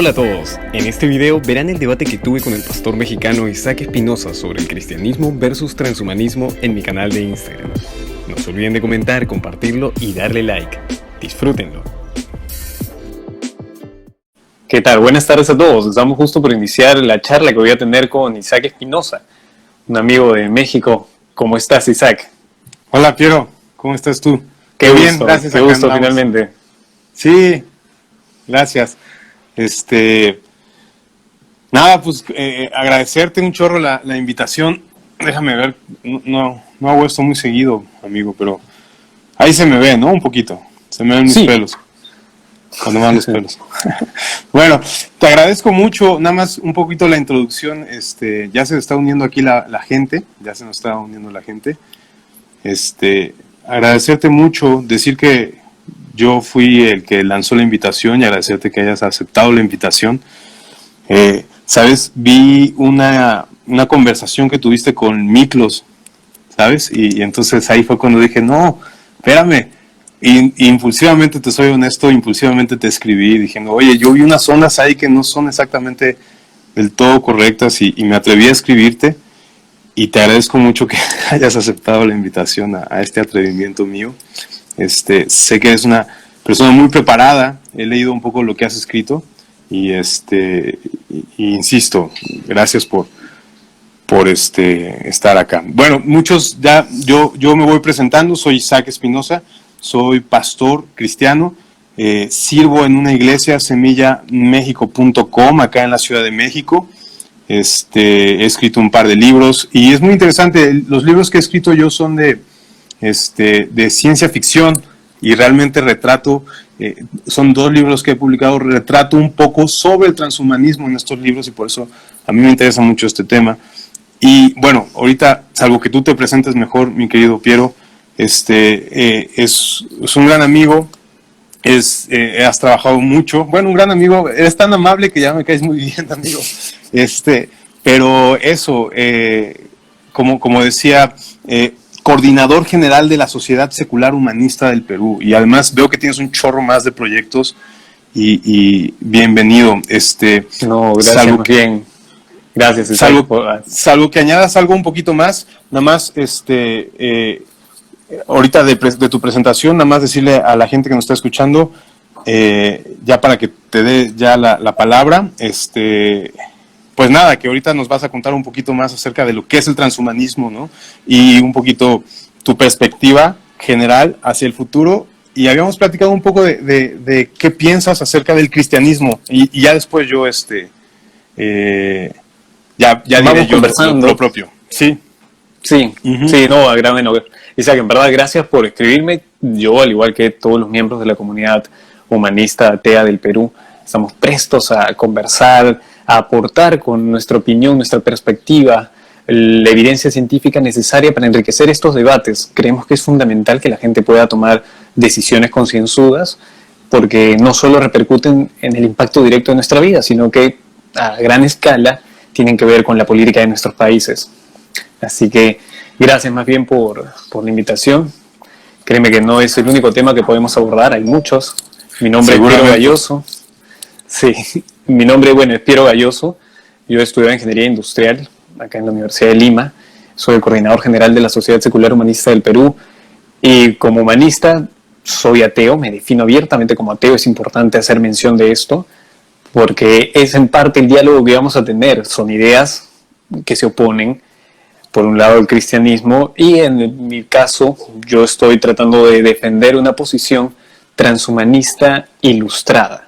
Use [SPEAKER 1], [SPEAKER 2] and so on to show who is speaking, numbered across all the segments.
[SPEAKER 1] Hola a todos, en este video verán el debate que tuve con el pastor mexicano Isaac Espinosa sobre el cristianismo versus transhumanismo en mi canal de Instagram. No se olviden de comentar, compartirlo y darle like. Disfrútenlo. ¿Qué tal? Buenas tardes a todos. Estamos justo por iniciar la charla que voy a tener con Isaac Espinosa, un amigo de México. ¿Cómo estás, Isaac?
[SPEAKER 2] Hola, Piero. ¿Cómo estás tú?
[SPEAKER 1] Qué gusto, bien, gracias. Qué gusto, finalmente.
[SPEAKER 2] Sí, gracias. Nada, pues agradecerte un chorro la invitación. Déjame ver, no hago esto muy seguido, amigo, pero ahí se me ve, ¿no? Un poquito. Se me ven mis pelos. Cuando me dan los pelos. Bueno, te agradezco mucho. Nada más un poquito la introducción. Ya se está uniendo aquí la gente. Ya se nos está uniendo la gente. Agradecerte mucho, decir que yo fui el que lanzó la invitación y agradecerte que hayas aceptado la invitación. ¿Sabes? Vi una conversación que tuviste con Miklos, ¿sabes? Y entonces ahí fue cuando dije, no, espérame. Y impulsivamente, te soy honesto, impulsivamente te escribí diciendo, oye, yo vi unas ondas ahí que no son exactamente del todo correctas y me atreví a escribirte. Y te agradezco mucho que hayas aceptado la invitación a este atrevimiento mío. Sé que eres una persona muy preparada, he leído un poco lo que has escrito y insisto, gracias por estar acá. Bueno, muchos ya, yo me voy presentando, soy Isaac Espinosa, soy pastor cristiano, sirvo en una iglesia, semillamexico.com, acá en la Ciudad de México. He escrito un par de libros y es muy interesante. Los libros que he escrito yo son de ciencia ficción y realmente retrato, son 2 libros que he publicado, retrato un poco sobre el transhumanismo en estos libros y por eso a mí me interesa mucho este tema. Y bueno, ahorita, salvo que tú te presentes mejor, mi querido Piero, es un gran amigo, has trabajado mucho, bueno, un gran amigo, eres tan amable que ya me caes muy bien, amigo. Pero eso, como decía, coordinador general de la Sociedad Secular Humanista del Perú, y además veo que tienes un chorro más de proyectos y bienvenido.
[SPEAKER 1] No, gracias, bien. Gracias,
[SPEAKER 2] salvo que añadas algo un poquito más, nada más, ahorita de tu presentación, nada más decirle a la gente que nos está escuchando, ya para que te dé ya la palabra, pues nada, que ahorita nos vas a contar un poquito más acerca de lo que es el transhumanismo, ¿no? Y un poquito tu perspectiva general hacia el futuro. Y habíamos platicado un poco de qué piensas acerca del cristianismo. Y ya después yo, ya diré yo lo propio. Sí.
[SPEAKER 1] Sí, no, bueno, Isaac, en verdad, gracias por escribirme. Yo, al igual que todos los miembros de la comunidad humanista atea del Perú, estamos prestos a conversar, a aportar con nuestra opinión, nuestra perspectiva, la evidencia científica necesaria para enriquecer estos debates. Creemos que es fundamental que la gente pueda tomar decisiones concienzudas, porque no solo repercuten en el impacto directo de nuestra vida, sino que a gran escala tienen que ver con la política de nuestros países. Así que gracias más bien por la invitación. Créeme que no es el único tema que podemos abordar, hay muchos. Mi nombre es Piero Galloso. Sí, mi nombre, es Piero Galloso. Yo estudié Ingeniería Industrial acá en la Universidad de Lima. Soy el coordinador general de la Sociedad Secular Humanista del Perú. Y como humanista soy ateo, me defino abiertamente como ateo. Es importante hacer mención de esto, porque es en parte el diálogo que vamos a tener. Son ideas que se oponen. Por un lado el cristianismo y en mi caso yo estoy tratando de defender una posición transhumanista ilustrada.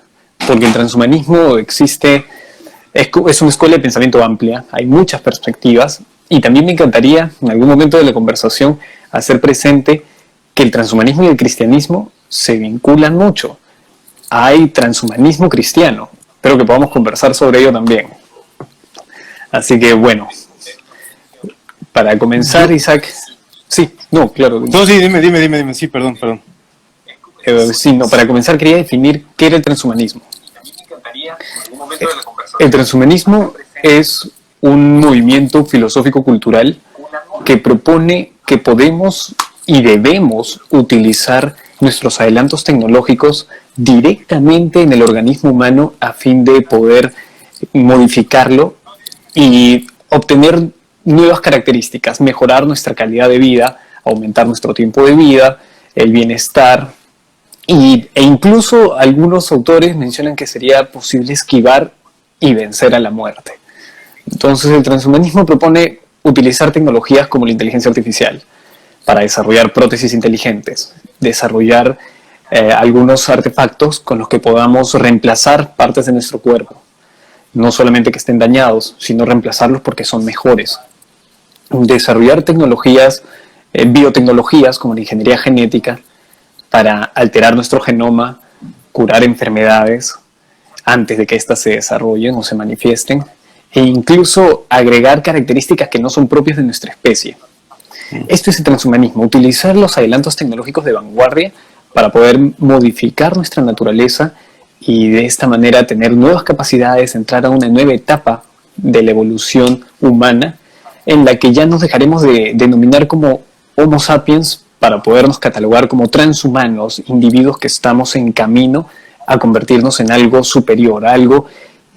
[SPEAKER 1] Porque el transhumanismo existe, es una escuela de pensamiento amplia, hay muchas perspectivas y también me encantaría en algún momento de la conversación hacer presente que el transhumanismo y el cristianismo se vinculan mucho. Hay transhumanismo cristiano, espero que podamos conversar sobre ello también. Así que bueno, para comenzar, Isaac, sí, no, claro.
[SPEAKER 2] No, sí, dime, sí, perdón.
[SPEAKER 1] Para comenzar quería definir qué era el transhumanismo. El transhumanismo es un movimiento filosófico-cultural que propone que podemos y debemos utilizar nuestros adelantos tecnológicos directamente en el organismo humano a fin de poder modificarlo y obtener nuevas características, mejorar nuestra calidad de vida, aumentar nuestro tiempo de vida, el bienestar, e incluso algunos autores mencionan que sería posible esquivar y vencer a la muerte. Entonces el transhumanismo propone utilizar tecnologías como la inteligencia artificial para desarrollar prótesis inteligentes, desarrollar algunos artefactos con los que podamos reemplazar partes de nuestro cuerpo. No solamente que estén dañados, sino reemplazarlos porque son mejores. Desarrollar tecnologías, biotecnologías como la ingeniería genética para alterar nuestro genoma, curar enfermedades antes de que éstas se desarrollen o se manifiesten, e incluso agregar características que no son propias de nuestra especie. Esto es el transhumanismo, utilizar los adelantos tecnológicos de vanguardia para poder modificar nuestra naturaleza y de esta manera tener nuevas capacidades, entrar a una nueva etapa de la evolución humana en la que ya nos dejaremos de denominar como Homo sapiens para podernos catalogar como transhumanos, individuos que estamos en camino a convertirnos en algo superior, algo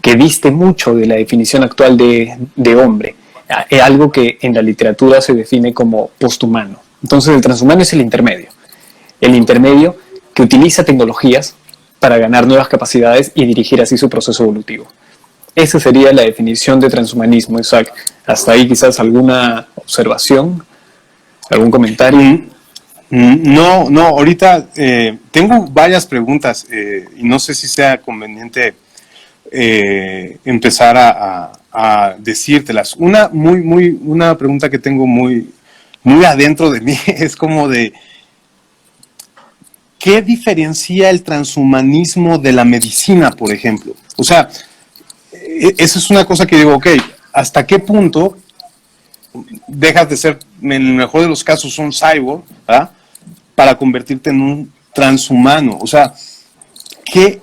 [SPEAKER 1] que diste mucho de la definición actual de hombre, algo que en la literatura se define como posthumano. Entonces el transhumano es el intermedio que utiliza tecnologías para ganar nuevas capacidades y dirigir así su proceso evolutivo. Esa sería la definición de transhumanismo, Isaac. Hasta ahí quizás alguna observación, algún comentario.
[SPEAKER 2] No, ahorita tengo varias preguntas y no sé si sea conveniente empezar a decírtelas. Una pregunta que tengo muy adentro de mí es como de ¿qué diferencia el transhumanismo de la medicina, por ejemplo? O sea, esa es una cosa que digo, ok, ¿hasta qué punto dejas de ser, en el mejor de los casos, un cyborg, ¿verdad?, para convertirte en un transhumano? O sea, ¿qué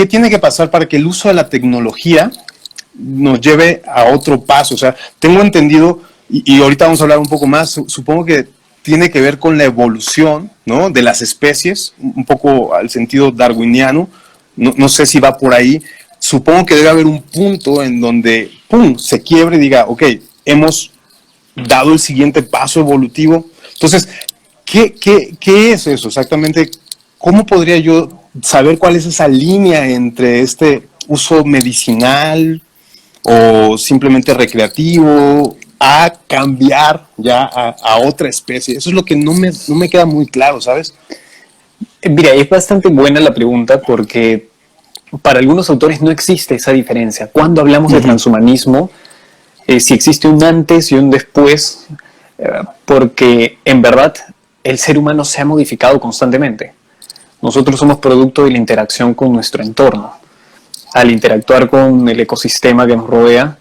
[SPEAKER 2] tiene que pasar para que el uso de la tecnología nos lleve a otro paso? O sea, tengo entendido, y ahorita vamos a hablar un poco más, supongo que tiene que ver con la evolución, ¿no?, de las especies, un poco al sentido darwiniano, no sé si va por ahí. Supongo que debe haber un punto en donde, ¡pum!, se quiebre y diga, ok, hemos dado el siguiente paso evolutivo. Entonces, ¿qué es eso exactamente? ¿Cómo podría yo saber cuál es esa línea entre este uso medicinal o simplemente recreativo a cambiar ya a otra especie? Eso es lo que no me queda muy claro, ¿sabes?
[SPEAKER 1] Mira, es bastante buena la pregunta porque para algunos autores no existe esa diferencia. Cuando hablamos de transhumanismo, si existe un antes y un después, porque en verdad el ser humano se ha modificado constantemente. Nosotros somos producto de la interacción con nuestro entorno. Al interactuar con el ecosistema que nos rodea,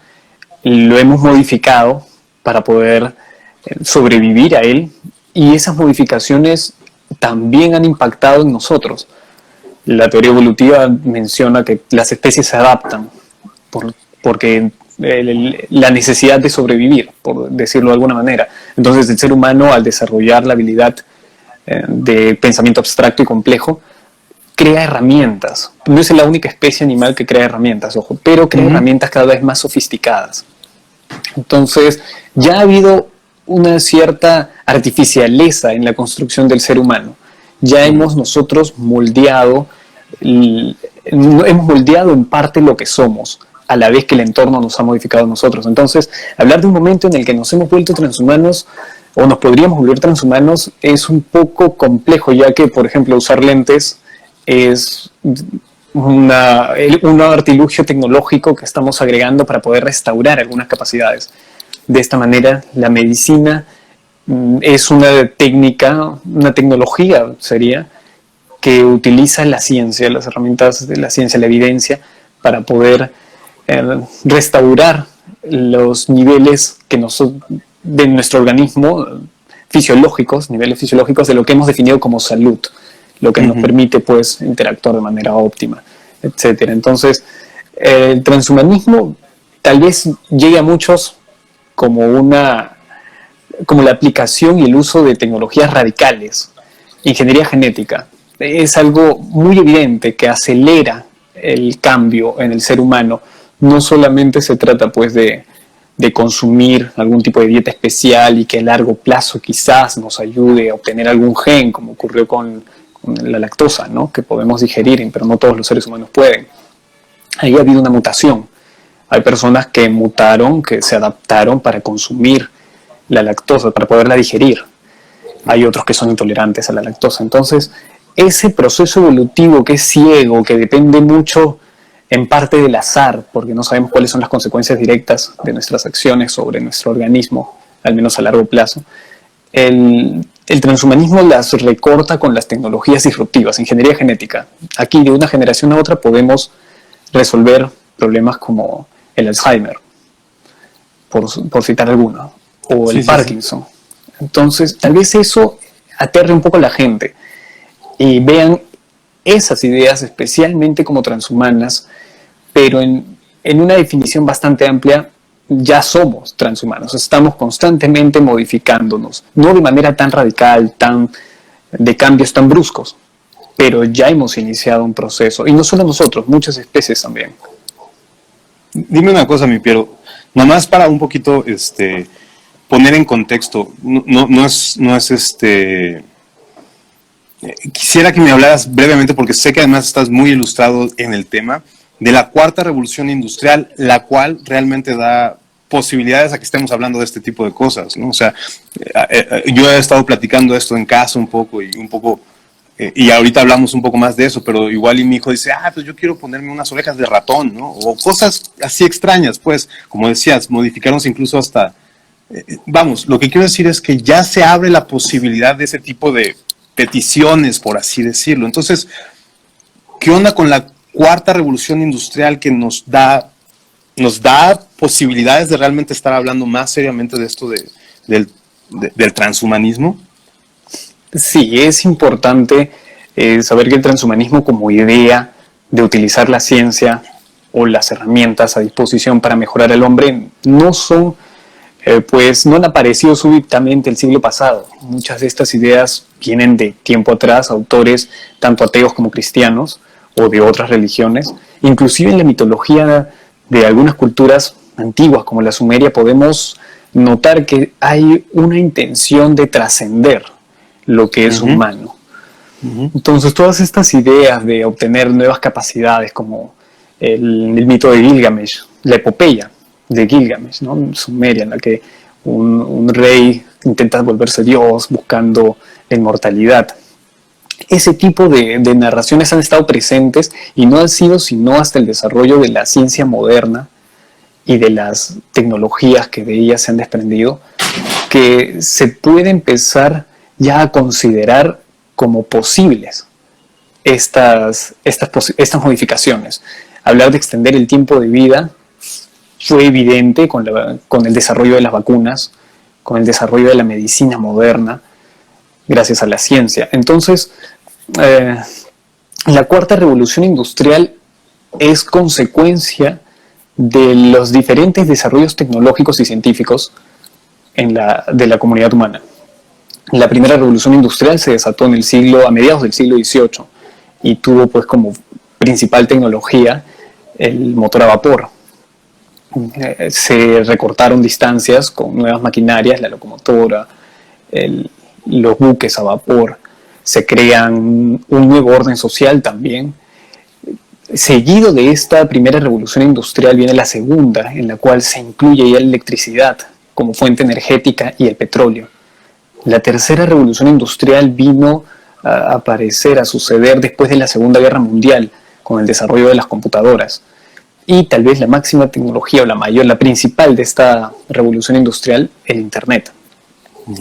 [SPEAKER 1] lo hemos modificado para poder sobrevivir a él, y esas modificaciones también han impactado en nosotros. La teoría evolutiva menciona que las especies se adaptan porque la necesidad de sobrevivir, por decirlo de alguna manera. Entonces el ser humano, al desarrollar la habilidad de pensamiento abstracto y complejo, crea herramientas. No es la única especie animal que crea herramientas, ojo, pero crea herramientas cada vez más sofisticadas. Entonces ya ha habido una cierta artificialeza en la construcción del ser humano. Ya hemos nosotros moldeado en parte lo que somos, a la vez que el entorno nos ha modificado a nosotros. Entonces, hablar de un momento en el que nos hemos vuelto transhumanos o nos podríamos volver transhumanos es un poco complejo, ya que, por ejemplo, usar lentes es un artilugio tecnológico que estamos agregando para poder restaurar algunas capacidades. De esta manera, la medicina es una técnica, una tecnología sería, que utiliza la ciencia, las herramientas de la ciencia, la evidencia, para poder restaurar los niveles de nuestro organismo fisiológicos, niveles fisiológicos de lo que hemos definido como salud, lo que nos permite pues interactuar de manera óptima, etcétera. Entonces, el transhumanismo tal vez llegue a muchos como la aplicación y el uso de tecnologías radicales, ingeniería genética, es algo muy evidente que acelera el cambio en el ser humano. No solamente se trata pues de consumir algún tipo de dieta especial y que a largo plazo quizás nos ayude a obtener algún gen, como ocurrió con la lactosa, ¿no? Que podemos digerir, pero no todos los seres humanos pueden. Ahí ha habido una mutación. Hay personas que mutaron, que se adaptaron para consumir la lactosa, para poderla digerir. Hay otros que son intolerantes a la lactosa. Entonces, ese proceso evolutivo que es ciego, que depende mucho en parte del azar, porque no sabemos cuáles son las consecuencias directas de nuestras acciones sobre nuestro organismo, al menos a largo plazo, el transhumanismo las recorta con las tecnologías disruptivas, ingeniería genética. Aquí, de una generación a otra, podemos resolver problemas como el Alzheimer, por citar alguno, o el Parkinson. Entonces, tal vez eso aterre un poco a la gente y vean esas ideas especialmente como transhumanas, pero en una definición bastante amplia, ya somos transhumanos, estamos constantemente modificándonos, no de manera tan radical, de cambios tan bruscos, pero ya hemos iniciado un proceso, y no solo nosotros, muchas especies también.
[SPEAKER 2] Dime una cosa, mi Piero, nomás para un poquito poner en contexto, no es quisiera que me hablaras brevemente, porque sé que además estás muy ilustrado en el tema, de la cuarta revolución industrial, la cual realmente da posibilidades a que estemos hablando de este tipo de cosas, ¿no? O sea, yo he estado platicando esto en casa un poco, y ahorita hablamos un poco más de eso, pero igual y mi hijo dice, pues yo quiero ponerme unas orejas de ratón, ¿no? O cosas así extrañas, pues, como decías, modificarnos incluso hasta... vamos, lo que quiero decir es que ya se abre la posibilidad de ese tipo de peticiones, por así decirlo. Entonces, ¿qué onda con la cuarta revolución industrial que nos da posibilidades de realmente estar hablando más seriamente de esto del transhumanismo?
[SPEAKER 1] Sí, es importante saber que el transhumanismo como idea de utilizar la ciencia o las herramientas a disposición para mejorar al hombre no son, pues no han aparecido súbitamente el siglo pasado. Muchas de estas ideas vienen de tiempo atrás, autores tanto ateos como cristianos o de otras religiones. Inclusive en la mitología de algunas culturas antiguas como la sumeria podemos notar que hay una intención de trascender lo que es humano. Entonces todas estas ideas de obtener nuevas capacidades como el mito de Gilgamesh, la epopeya de Gilgamesh, ¿no? En Sumeria, en la que un rey intenta volverse Dios buscando la inmortalidad. Ese tipo de narraciones han estado presentes y no han sido sino hasta el desarrollo de la ciencia moderna y de las tecnologías que de ellas se han desprendido, que se puede empezar ya a considerar como posibles estas modificaciones. Hablar de extender el tiempo de vida fue evidente con el desarrollo de las vacunas, con el desarrollo de la medicina moderna, gracias a la ciencia. Entonces, la cuarta revolución industrial es consecuencia de los diferentes desarrollos tecnológicos y científicos de la comunidad humana. La primera revolución industrial se desató a mediados del siglo XVIII y tuvo pues como principal tecnología el motor a vapor. Se recortaron distancias con nuevas maquinarias, la locomotora, los buques a vapor, se crean un nuevo orden social también. Seguido de esta primera revolución industrial viene la segunda, en la cual se incluye ya la electricidad como fuente energética y el petróleo. La tercera revolución industrial vino a aparecer, a suceder después de la Segunda Guerra Mundial, con el desarrollo de las computadoras. Y tal vez la máxima tecnología o la mayor, la principal de esta revolución industrial, el Internet.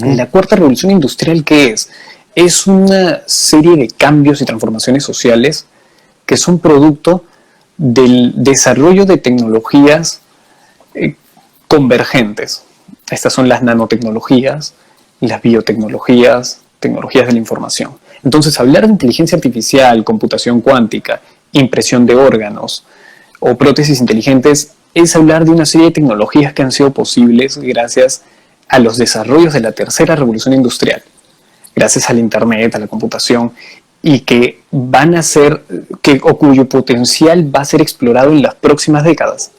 [SPEAKER 1] La cuarta revolución industrial, ¿qué es? Es una serie de cambios y transformaciones sociales que son producto del desarrollo de tecnologías convergentes. Estas son las nanotecnologías, las biotecnologías, tecnologías de la información. Entonces, hablar de inteligencia artificial, computación cuántica, impresión de órganos o prótesis inteligentes es hablar de una serie de tecnologías que han sido posibles gracias a los desarrollos de la tercera revolución industrial, gracias al Internet, a la computación y que van a ser, o cuyo potencial va a ser explorado en las próximas décadas.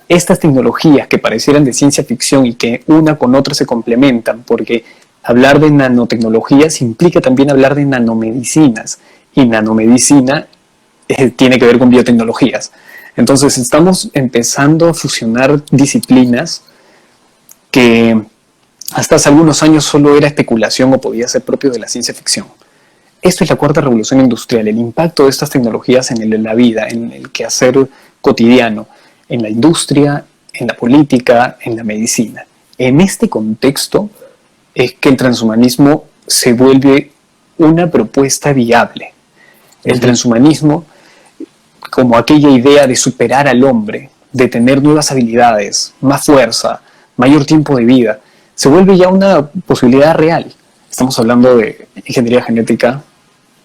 [SPEAKER 1] Estas tecnologías que parecieran de ciencia ficción y que una con otra se complementan, porque hablar de nanotecnologías implica también hablar de nanomedicinas, y nanomedicina tiene que ver con biotecnologías. Entonces estamos empezando a fusionar disciplinas que hasta hace algunos años solo era especulación o podía ser propio de la ciencia ficción. Esto es la cuarta revolución industrial, el impacto de estas tecnologías en la vida, en el quehacer cotidiano, en la industria, en la política, en la medicina. En este contexto es que el transhumanismo se vuelve una propuesta viable. El transhumanismo, como aquella idea de superar al hombre, de tener nuevas habilidades, más fuerza, mayor tiempo de vida, se vuelve ya una posibilidad real. Estamos hablando de ingeniería genética,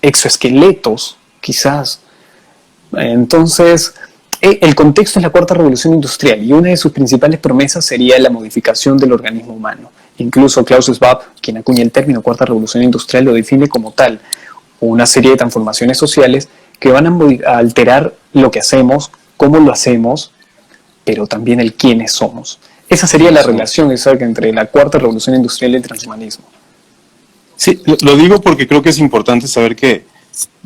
[SPEAKER 1] exoesqueletos, quizás. Entonces, el contexto es la cuarta revolución industrial y una de sus principales promesas sería la modificación del organismo humano. Incluso Klaus Schwab, quien acuña el término cuarta revolución industrial, lo define como tal, una serie de transformaciones sociales que van a alterar lo que hacemos, cómo lo hacemos, pero también el quiénes somos. Esa sería la relación exacta entre la cuarta revolución industrial y el transhumanismo.
[SPEAKER 2] Sí, lo digo porque creo que es importante saber que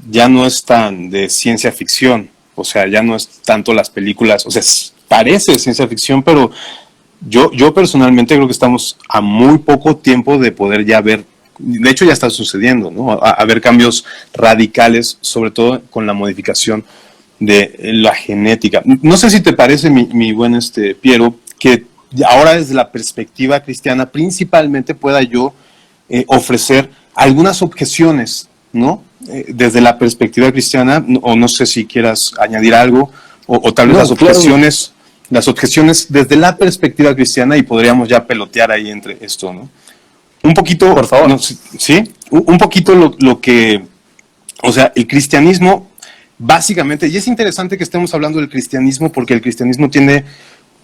[SPEAKER 2] ya no es tan de ciencia ficción, o sea, ya no es tanto las películas, o sea, parece ciencia ficción, pero yo personalmente creo que estamos a muy poco tiempo de poder ya ver, de hecho ya está sucediendo, ¿no? A ver cambios radicales, sobre todo con la modificación de la genética. No sé si te parece, mi buen Piero, que ahora desde la perspectiva cristiana principalmente pueda yo ofrecer algunas objeciones, ¿no? Desde la perspectiva cristiana, o no sé si quieras añadir algo, o tal vez las objeciones desde la perspectiva cristiana, y podríamos ya pelotear ahí entre esto, ¿no? Un poquito, por favor. No, ¿sí? Un poquito lo que, o sea, el cristianismo, básicamente, y es interesante que estemos hablando del cristianismo, porque el cristianismo tiene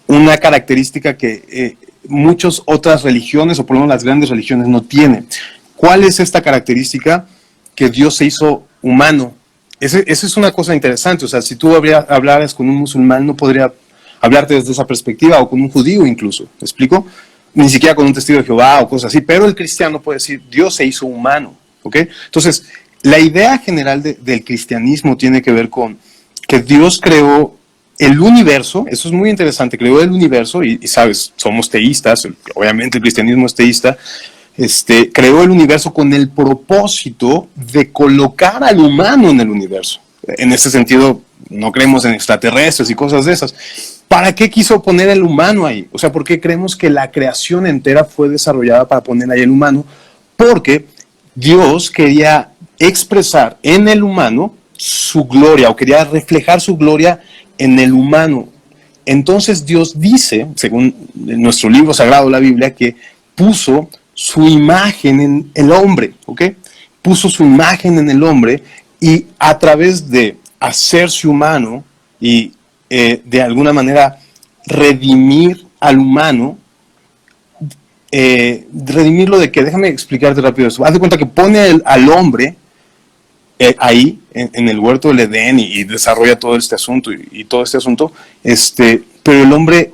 [SPEAKER 2] una característica que muchas otras religiones, o por lo menos las grandes religiones, no tienen. ¿Cuál es esta característica? Que Dios se hizo humano. Esa es una cosa interesante. O sea, si tú hablaras con un musulmán, no podría hablarte desde esa perspectiva, o con un judío incluso, ¿me explico? Ni siquiera con un testigo de Jehová o cosas así, pero el cristiano puede decir, Dios se hizo humano, ¿ok? Entonces, la idea general del cristianismo tiene que ver con que Dios creó el universo. Eso es muy interesante, creó el universo, y sabes, somos teístas, obviamente el cristianismo es teísta. Creó el universo con el propósito de colocar al humano en el universo. En ese sentido, no creemos en extraterrestres y cosas de esas. ¿Para qué quiso poner el humano ahí? O sea, ¿por qué creemos que la creación entera fue desarrollada para poner ahí el humano? Porque Dios quería expresar en el humano su gloria, o quería reflejar su gloria en el humano. Entonces Dios dice, según nuestro libro sagrado, la Biblia, que puso su imagen en el hombre, ¿ok? Puso su imagen en el hombre, y a través de hacerse humano y de alguna manera redimir al humano, redimirlo de que, déjame explicarte rápido eso, haz de cuenta que pone al hombre ahí, en el huerto del Edén, y desarrolla todo este asunto, y todo este asunto, pero el hombre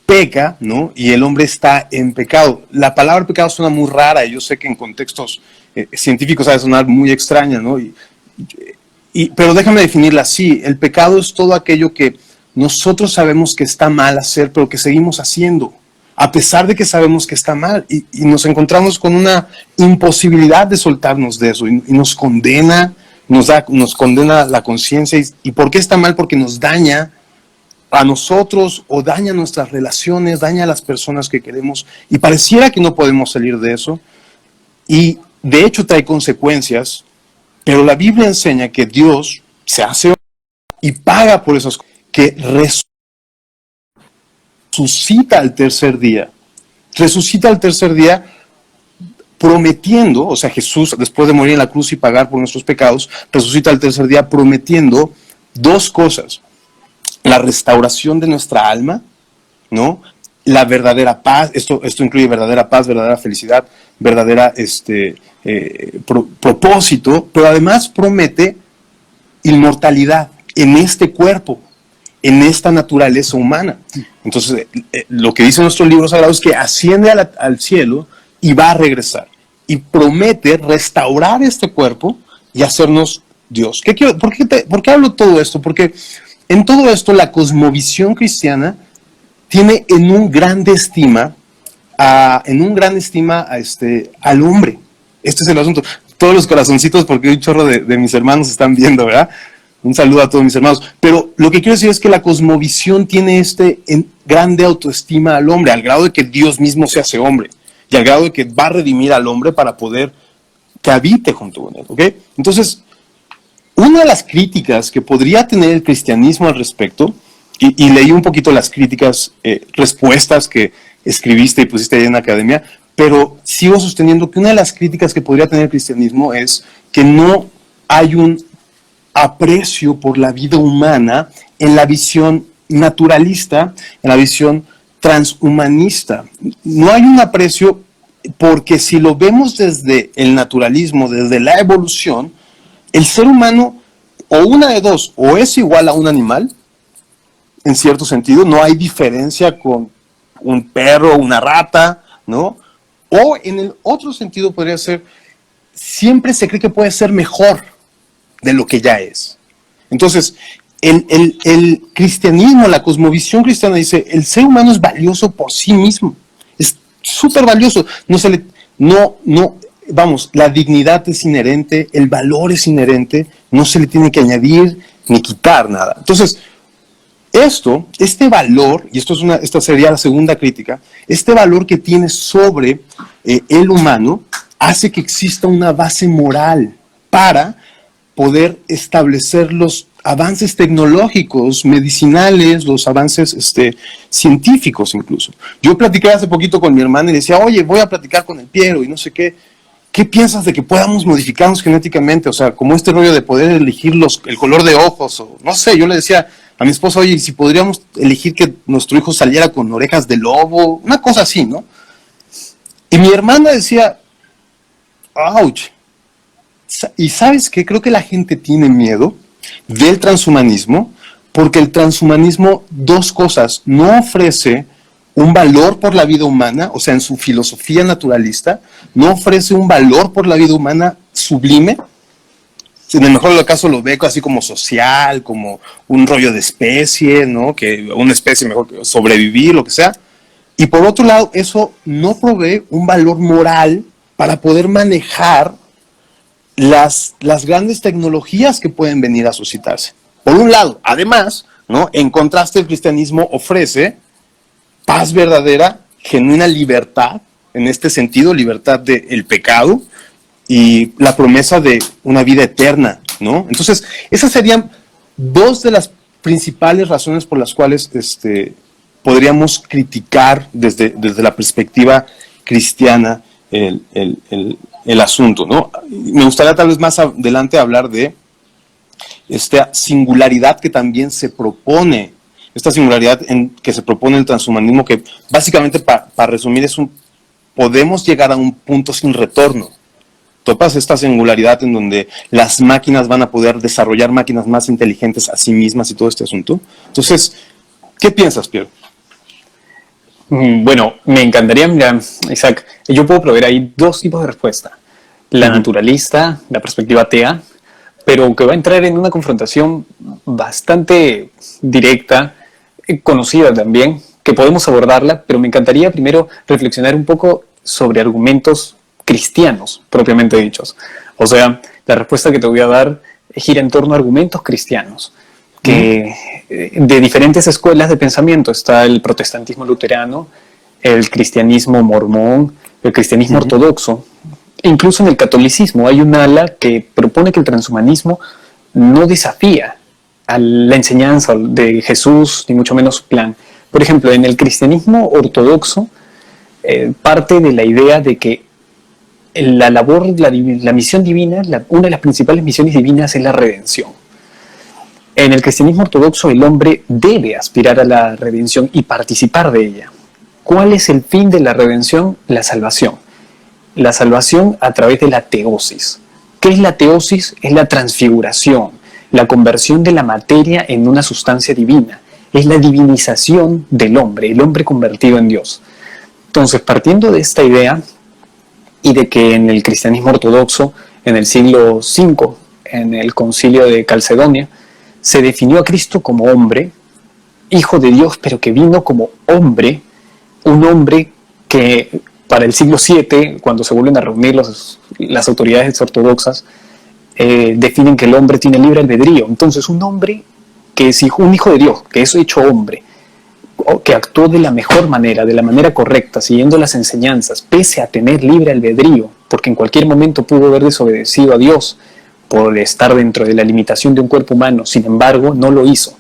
[SPEAKER 2] peca, ¿no? Y el hombre está en pecado. La palabra pecado suena muy rara, y yo sé que en contextos científicos ha de sonar muy extraña, ¿no? Pero déjame definirla así. El pecado es todo aquello que nosotros sabemos que está mal hacer, pero que seguimos haciendo, a pesar de que sabemos que está mal, y nos encontramos con una imposibilidad de soltarnos de eso, y nos condena, nos condena la conciencia. ¿Y por qué está mal? Porque nos daña a nosotros, o daña nuestras relaciones, daña a las personas que queremos, y pareciera que no podemos salir de eso, y de hecho trae consecuencias. Pero la Biblia enseña que Dios se hace y paga por esas cosas, que resucita al tercer día. Resucita al tercer día prometiendo, o sea, Jesús, después de morir en la cruz y pagar por nuestros pecados, resucita al tercer día prometiendo dos cosas: la restauración de nuestra alma, ¿no? la verdadera paz. Esto incluye verdadera paz, verdadera felicidad, verdadera propósito, pero además promete inmortalidad en este cuerpo, en esta naturaleza humana. Entonces, lo que dice nuestro libro sagrado es que asciende al cielo y va a regresar. Y promete restaurar este cuerpo y hacernos Dios. ¿Por qué hablo todo esto? Porque en todo esto la cosmovisión cristiana tiene en un grande estima al hombre. Este es el asunto. Todos los corazoncitos, porque un chorro de mis hermanos están viendo, ¿verdad? Un saludo a todos mis hermanos. Pero lo que quiero decir es que la cosmovisión tiene grande autoestima al hombre, al grado de que Dios mismo se hace hombre, y al grado de que va a redimir al hombre para poder que habite junto con él, ¿ok? Entonces, una de las críticas que podría tener el cristianismo al respecto, y leí un poquito las críticas, respuestas que escribiste y pusiste ahí en la academia, pero sigo sosteniendo que una de las críticas que podría tener el cristianismo es que no hay un aprecio por la vida humana en la visión naturalista, en la visión transhumanista. No hay un aprecio porque si lo vemos desde el naturalismo, desde la evolución, el ser humano, o una de dos, o es igual a un animal, en cierto sentido, no hay diferencia con un perro, una rata, ¿no? O en el otro sentido podría ser, siempre se cree que puede ser mejor de lo que ya es. Entonces, el cristianismo, la cosmovisión cristiana dice, el ser humano es valioso por sí mismo, es súper valioso, la dignidad es inherente, el valor es inherente, no se le tiene que añadir ni quitar nada. Entonces, este valor, y esta sería la segunda crítica, este valor que tiene sobre el humano hace que exista una base moral para poder establecer los avances tecnológicos, medicinales, los avances científicos incluso. Yo platiqué hace poquito con mi hermana y decía, oye, voy a platicar con el Piero y no sé qué. ¿Qué piensas de que podamos modificarnos genéticamente? O sea, como este rollo de poder elegir el color de ojos, o no sé, yo le decía a mi esposa, oye, si podríamos elegir que nuestro hijo saliera con orejas de lobo, una cosa así, ¿no? Y mi hermana decía, ouch. Y ¿sabes qué? Creo que la gente tiene miedo del transhumanismo, porque el transhumanismo, dos cosas, no ofrece un valor por la vida humana, o sea, en su filosofía naturalista, no ofrece un valor por la vida humana sublime. En el mejor de los casos lo ve así como social, como un rollo de especie, ¿no? Que una especie mejor que sobrevivir, lo que sea. Y por otro lado, eso no provee un valor moral para poder manejar las grandes tecnologías que pueden venir a suscitarse. Por un lado, además, ¿no? En contraste, el cristianismo ofrece paz verdadera, genuina libertad, en este sentido, libertad del pecado, y la promesa de una vida eterna, ¿no? Entonces, esas serían dos de las principales razones por las cuales podríamos criticar desde la perspectiva cristiana el asunto, ¿no? Me gustaría tal vez más adelante hablar de esta singularidad que también se propone, esta singularidad que se propone el transhumanismo, que básicamente, para resumir, podemos llegar a un punto sin retorno. Topas esta singularidad en donde las máquinas van a poder desarrollar máquinas más inteligentes a sí mismas y todo este asunto. Entonces, ¿qué piensas, Pierre?
[SPEAKER 1] Bueno, me encantaría, mira, Isaac, yo puedo proveer ahí dos tipos de respuesta. La naturalista, la perspectiva atea, pero que va a entrar en una confrontación bastante directa, conocida también, que podemos abordarla, pero me encantaría primero reflexionar un poco sobre argumentos cristianos, propiamente dichos. O sea, la respuesta que te voy a dar gira en torno a argumentos cristianos, que de diferentes escuelas de pensamiento. Está el protestantismo luterano, el cristianismo mormón, el cristianismo ortodoxo. Incluso en el catolicismo hay un ala que propone que el transhumanismo no desafía a la enseñanza de Jesús, ni mucho menos su plan. Por ejemplo, en el cristianismo ortodoxo parte de la idea de que la labor, la misión divina, una de las principales misiones divinas es la redención. En el cristianismo ortodoxo el hombre debe aspirar a la redención y participar de ella. ¿Cuál es el fin de la redención? La salvación. La salvación a través de la teosis. ¿Qué es la teosis? Es la transfiguración, la conversión de la materia en una sustancia divina. Es la divinización del hombre, el hombre convertido en Dios. Entonces, partiendo de esta idea y de que en el cristianismo ortodoxo, en el siglo V, en el concilio de Calcedonia, se definió a Cristo como hombre, hijo de Dios, pero que vino como hombre, un hombre que para el siglo VII, cuando se vuelven a reunir las autoridades ortodoxas, definen que el hombre tiene libre albedrío. Entonces, un hombre que es un hijo de Dios, que es hecho hombre, que actuó de la mejor manera, de la manera correcta, siguiendo las enseñanzas, pese a tener libre albedrío, porque en cualquier momento pudo haber desobedecido a Dios por estar dentro de la limitación de un cuerpo humano, sin embargo, no lo hizo.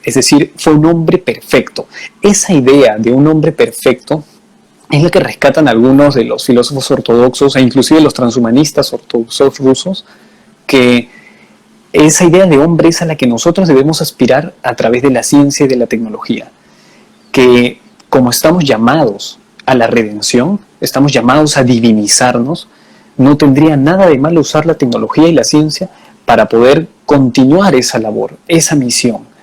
[SPEAKER 1] Es decir, fue un hombre perfecto. Esa idea de un hombre perfecto es la que rescatan algunos de los filósofos ortodoxos e inclusive los transhumanistas ortodoxos rusos, que esa idea de hombre es a la que nosotros debemos aspirar a través de la ciencia y de la tecnología. Que como estamos llamados a la redención, estamos llamados a divinizarnos, no tendría nada de malo usar la tecnología y la ciencia para poder continuar esa labor, esa misión.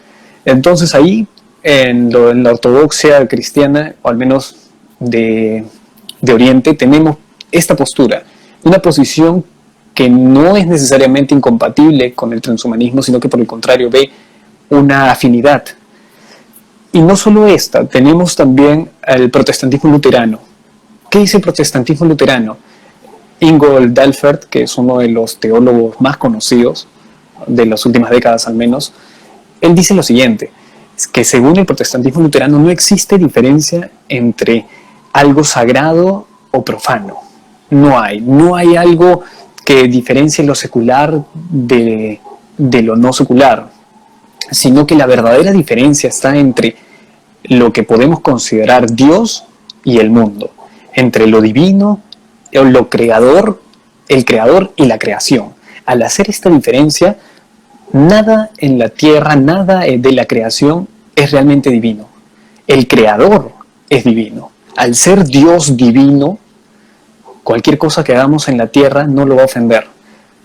[SPEAKER 1] Entonces ahí, en la ortodoxia cristiana, o al menos de Oriente, tenemos esta postura, una posición que no es necesariamente incompatible con el transhumanismo, sino que por el contrario ve una afinidad. Y no solo esta, tenemos también el protestantismo luterano. ¿Qué dice el protestantismo luterano? Ingolf Dalfert, que es uno de los teólogos más conocidos de las últimas décadas al menos, él dice lo siguiente, que según el protestantismo luterano no existe diferencia entre algo sagrado o profano. No hay algo que diferencie lo secular de lo no secular, sino que la verdadera diferencia está entre lo que podemos considerar Dios y el mundo, entre lo divino, lo creador, el creador y la creación. Al hacer esta diferencia, nada en la tierra, nada de la creación es realmente divino. El creador es divino. Al ser Dios divino, cualquier cosa que hagamos en la tierra no lo va a ofender.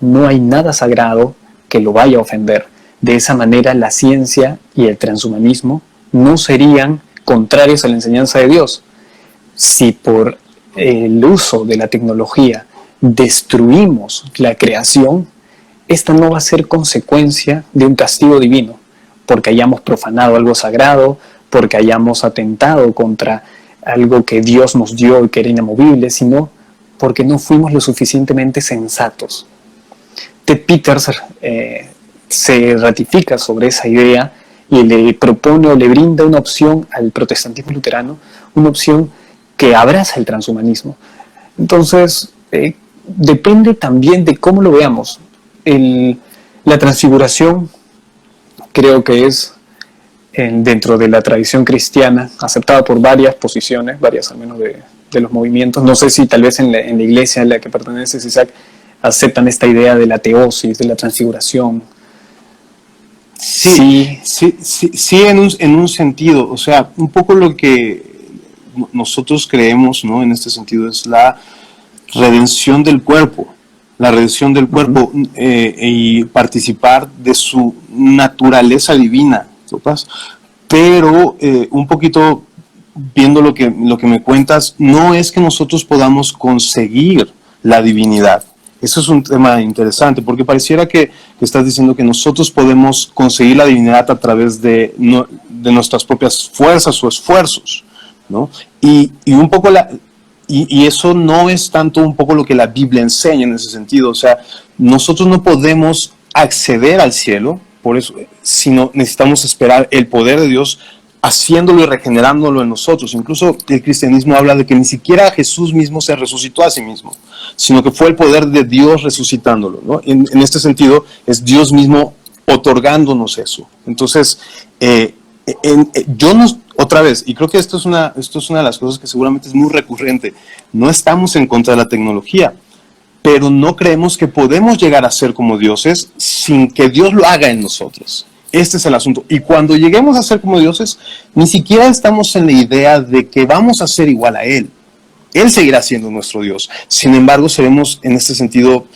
[SPEAKER 1] No hay nada sagrado que lo vaya a ofender. De esa manera, la ciencia y el transhumanismo no serían contrarios a la enseñanza de Dios. Si por el uso de la tecnología destruimos la creación, esta no va a ser consecuencia de un castigo divino, porque hayamos profanado algo sagrado, porque hayamos atentado contra algo que Dios nos dio y que era inamovible, sino porque no fuimos lo suficientemente sensatos. Ted Peters se ratifica sobre esa idea y le propone o le brinda una opción al protestantismo luterano, una opción que abraza el transhumanismo. Entonces, depende también de cómo lo veamos. La transfiguración creo que es dentro de la tradición cristiana, aceptada por varias posiciones, varias al menos de los movimientos. No sé si tal vez en la iglesia a la que perteneces, Isaac, aceptan esta idea de la teosis, de la transfiguración.
[SPEAKER 2] Sí, en un sentido. O sea, un poco lo que nosotros creemos, ¿no? En este sentido es la redención del cuerpo. La redención del cuerpo y participar de su naturaleza divina, ¿topas? Pero un poquito viendo lo que me cuentas, no es que nosotros podamos conseguir la divinidad. Eso es un tema interesante, porque pareciera que estás diciendo que nosotros podemos conseguir la divinidad a través de nuestras propias fuerzas o esfuerzos, ¿no? Y un poco y eso no es tanto un poco lo que la Biblia enseña en ese sentido. O sea, nosotros no podemos acceder al cielo, por eso, sino necesitamos esperar el poder de Dios haciéndolo y regenerándolo en nosotros. Incluso el cristianismo habla de que ni siquiera Jesús mismo se resucitó a sí mismo, sino que fue el poder de Dios resucitándolo, ¿no? En este sentido, es Dios mismo otorgándonos eso. Entonces, yo no, otra vez, y creo que esto es una de las cosas que seguramente es muy recurrente, no estamos en contra de la tecnología, pero no creemos que podemos llegar a ser como dioses sin que Dios lo haga en nosotros. Este es el asunto. Y cuando lleguemos a ser como dioses, ni siquiera estamos en la idea de que vamos a ser igual a Él. Él seguirá siendo nuestro Dios. Sin embargo, seremos, en este sentido,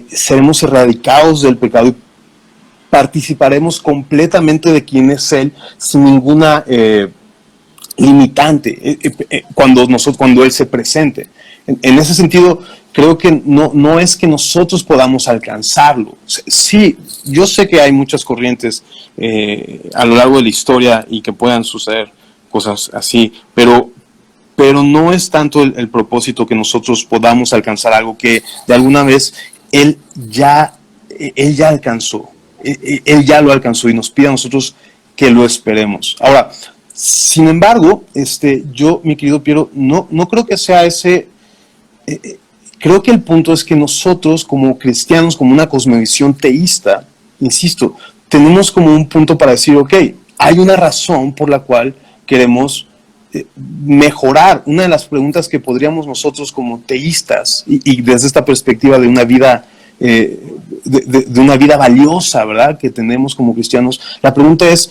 [SPEAKER 2] seremos erradicados del pecado y participaremos completamente de quién es Él sin ninguna limitante cuando Él se presente. En ese sentido, creo que no es que nosotros podamos alcanzarlo. Sí, yo sé que hay muchas corrientes a lo largo de la historia y que puedan suceder cosas así, pero no es tanto el propósito que nosotros podamos alcanzar algo que de alguna vez Él ya alcanzó. Él ya lo alcanzó y nos pide a nosotros que lo esperemos. Ahora, sin embargo, yo, mi querido Piero, no creo que sea ese. Creo que el punto es que nosotros, como cristianos, como una cosmovisión teísta, insisto, tenemos como un punto para decir, ok, hay una razón por la cual queremos mejorar. Una de las preguntas que podríamos nosotros como teístas, y desde esta perspectiva de una vida de una vida valiosa, ¿verdad?, que tenemos como cristianos, la pregunta es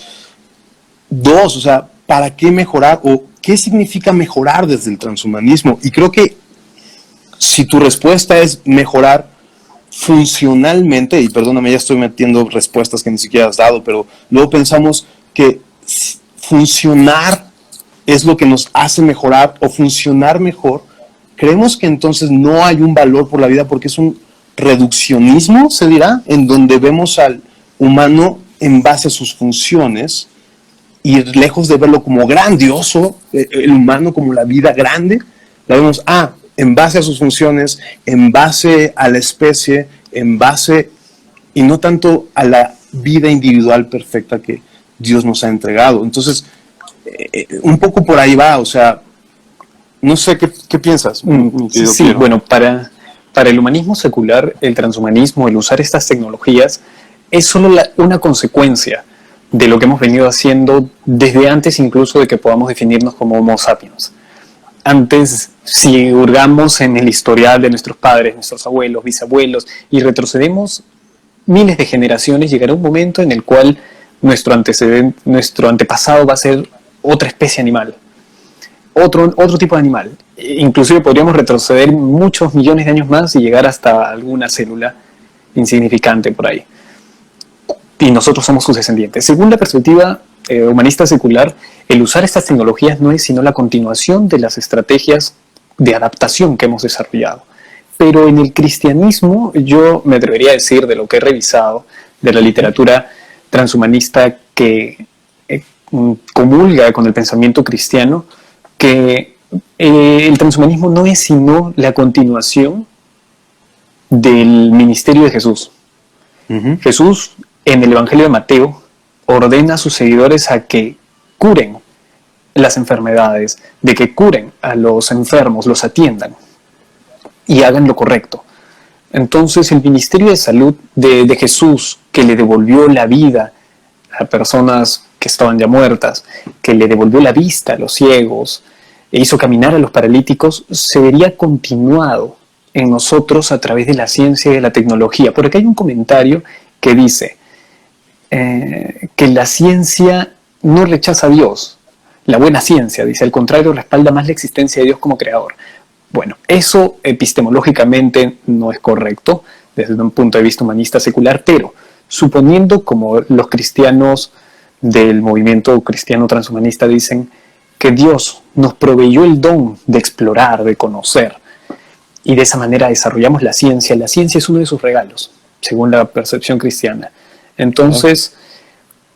[SPEAKER 2] o sea, ¿para qué mejorar? ¿O qué significa mejorar desde el transhumanismo? Y creo que si tu respuesta es mejorar funcionalmente, y perdóname, ya estoy metiendo respuestas que ni siquiera has dado, pero luego pensamos que funcionar es lo que nos hace mejorar o funcionar mejor, creemos que entonces no hay un valor por la vida porque es un reduccionismo, se dirá, en donde vemos al humano en base a sus funciones y lejos de verlo como grandioso, el humano como la vida grande, la vemos, en base a sus funciones, en base a la especie, en base, y no tanto a la vida individual perfecta que Dios nos ha entregado. Entonces, un poco por ahí va, o sea, no sé qué piensas.
[SPEAKER 1] Sí, Piero. Bueno, para el humanismo secular, el transhumanismo, el usar estas tecnologías, es solo una consecuencia de lo que hemos venido haciendo desde antes incluso de que podamos definirnos como Homo sapiens. Antes, si hurgamos en el historial de nuestros padres, nuestros abuelos, bisabuelos, y retrocedemos miles de generaciones, llegará un momento en el cual nuestro antepasado va a ser otra especie animal, otro tipo de animal. Inclusive podríamos retroceder muchos millones de años más y llegar hasta alguna célula insignificante por ahí. Y nosotros somos sus descendientes. Según la perspectiva humanista secular, el usar estas tecnologías no es sino la continuación de las estrategias de adaptación que hemos desarrollado. Pero en el cristianismo, yo me atrevería a decir, de lo que he revisado, de la literatura transhumanista que comulga con el pensamiento cristiano, que el transhumanismo no es sino la continuación del ministerio de Jesús. Uh-huh. Jesús, en el Evangelio de Mateo, ordena a sus seguidores a que curen las enfermedades, de que curen a los enfermos, los atiendan y hagan lo correcto. Entonces el ministerio de salud de Jesús, que le devolvió la vida a personas que estaban ya muertas, que le devolvió la vista a los ciegos, e hizo caminar a los paralíticos, se vería continuado en nosotros a través de la ciencia y de la tecnología. Por acá hay un comentario que dice que la ciencia no rechaza a Dios, la buena ciencia, dice, al contrario, respalda más la existencia de Dios como creador. Bueno, eso epistemológicamente no es correcto desde un punto de vista humanista secular, pero suponiendo, como los cristianos del movimiento cristiano transhumanista dicen, que Dios nos proveyó el don de explorar, de conocer, y de esa manera desarrollamos la ciencia es uno de sus regalos, según la percepción cristiana. Entonces,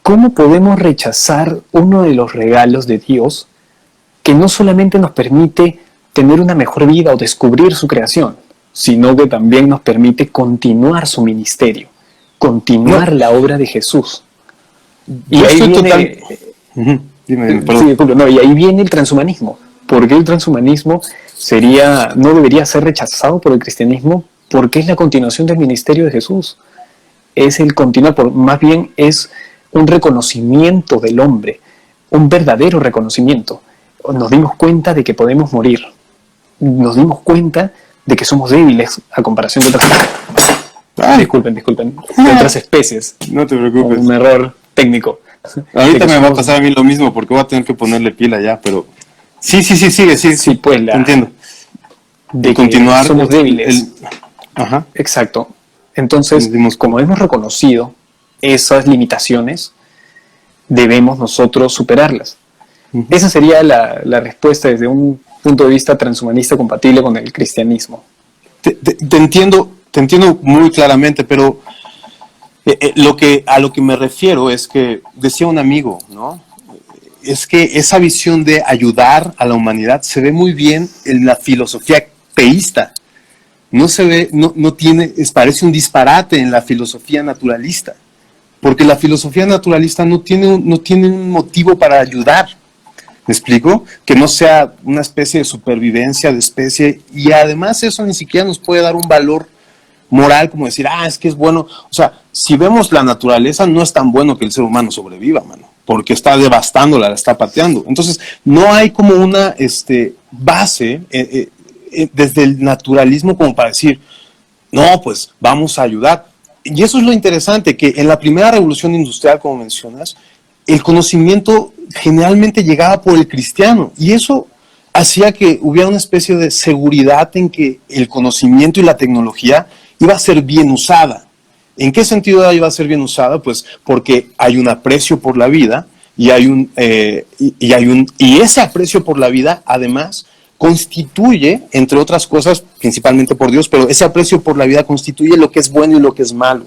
[SPEAKER 1] ¿cómo podemos rechazar uno de los regalos de Dios que no solamente nos permite tener una mejor vida o descubrir su creación, sino que también nos permite continuar su ministerio, continuar la obra de Jesús? Y ahí viene... y ahí viene el transhumanismo. ¿Por qué el transhumanismo no debería ser rechazado por el cristianismo? Porque es la continuación del ministerio de Jesús. Es el continuar, más bien es un reconocimiento del hombre, un verdadero reconocimiento. Nos dimos cuenta de que podemos morir. Nos dimos cuenta de que somos débiles a comparación de otras... Disculpen, de otras especies.
[SPEAKER 2] No te preocupes.
[SPEAKER 1] Un error técnico.
[SPEAKER 2] Ahorita me va a pasar a mí lo mismo porque voy a tener que ponerle pila ya, pero sí, sigue,
[SPEAKER 1] Sí, pues
[SPEAKER 2] entiendo.
[SPEAKER 1] De
[SPEAKER 2] continuar.
[SPEAKER 1] que somos débiles.
[SPEAKER 2] Ajá.
[SPEAKER 1] Exacto. Entonces, como hemos reconocido esas limitaciones, debemos nosotros superarlas. Esa sería la respuesta desde un punto de vista transhumanista compatible con el cristianismo.
[SPEAKER 2] Te entiendo muy claramente, pero a lo que me refiero es que, decía un amigo, ¿no? Es que esa visión de ayudar a la humanidad se ve muy bien en la filosofía teísta. No se ve, no tiene, parece un disparate en la filosofía naturalista, porque la filosofía naturalista no tiene un motivo para ayudar. ¿Me explico? Que no sea una especie de supervivencia de especie, y además eso ni siquiera nos puede dar un valor moral como decir, es que es bueno. O sea, si vemos la naturaleza, no es tan bueno que el ser humano sobreviva, mano, porque está devastándola, la está pateando. Entonces, no hay como una base desde el naturalismo como para decir, no, pues vamos a ayudar. Y eso es lo interesante, que en la primera revolución industrial, como mencionas, el conocimiento generalmente llegaba por el cristiano, y eso hacía que hubiera una especie de seguridad en que el conocimiento y la tecnología iba a ser bien usada. ¿En qué sentido iba a ser bien usada? Pues porque hay un aprecio por la vida, y ese aprecio por la vida, además, constituye, entre otras cosas, principalmente por Dios, pero ese aprecio por la vida constituye lo que es bueno y lo que es malo.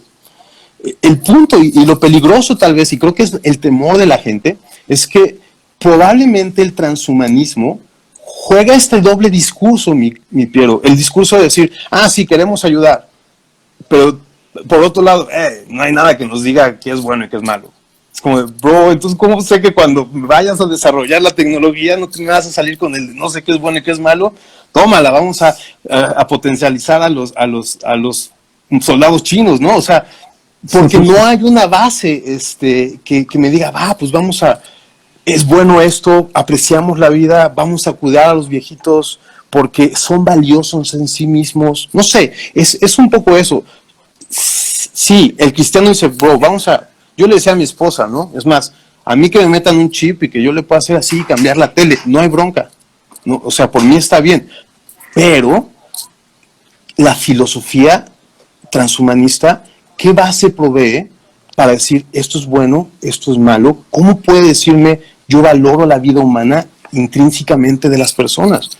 [SPEAKER 2] El punto y lo peligroso tal vez, y creo que es el temor de la gente, es que probablemente el transhumanismo juega este doble discurso, mi Piero. El discurso de decir, sí, queremos ayudar, pero por otro lado, no hay nada que nos diga qué es bueno y qué es malo. Es como, bro, entonces ¿cómo sé que cuando vayas a desarrollar la tecnología no te vas a salir con el no sé qué es bueno y qué es malo? Tómala, vamos a potencializar a los soldados chinos, ¿no? O sea, porque no hay una base que me diga, pues vamos es bueno esto, apreciamos la vida, vamos a cuidar a los viejitos porque son valiosos en sí mismos. No sé, es un poco eso. Sí, el cristiano dice, bro, yo le decía a mi esposa, ¿no? Es más, a mí que me metan un chip y que yo le pueda hacer así y cambiar la tele, no hay bronca. No, o sea, por mí está bien. Pero la filosofía transhumanista, ¿qué base provee para decir esto es bueno, esto es malo? ¿Cómo puede decirme yo valoro la vida humana intrínsecamente de las personas?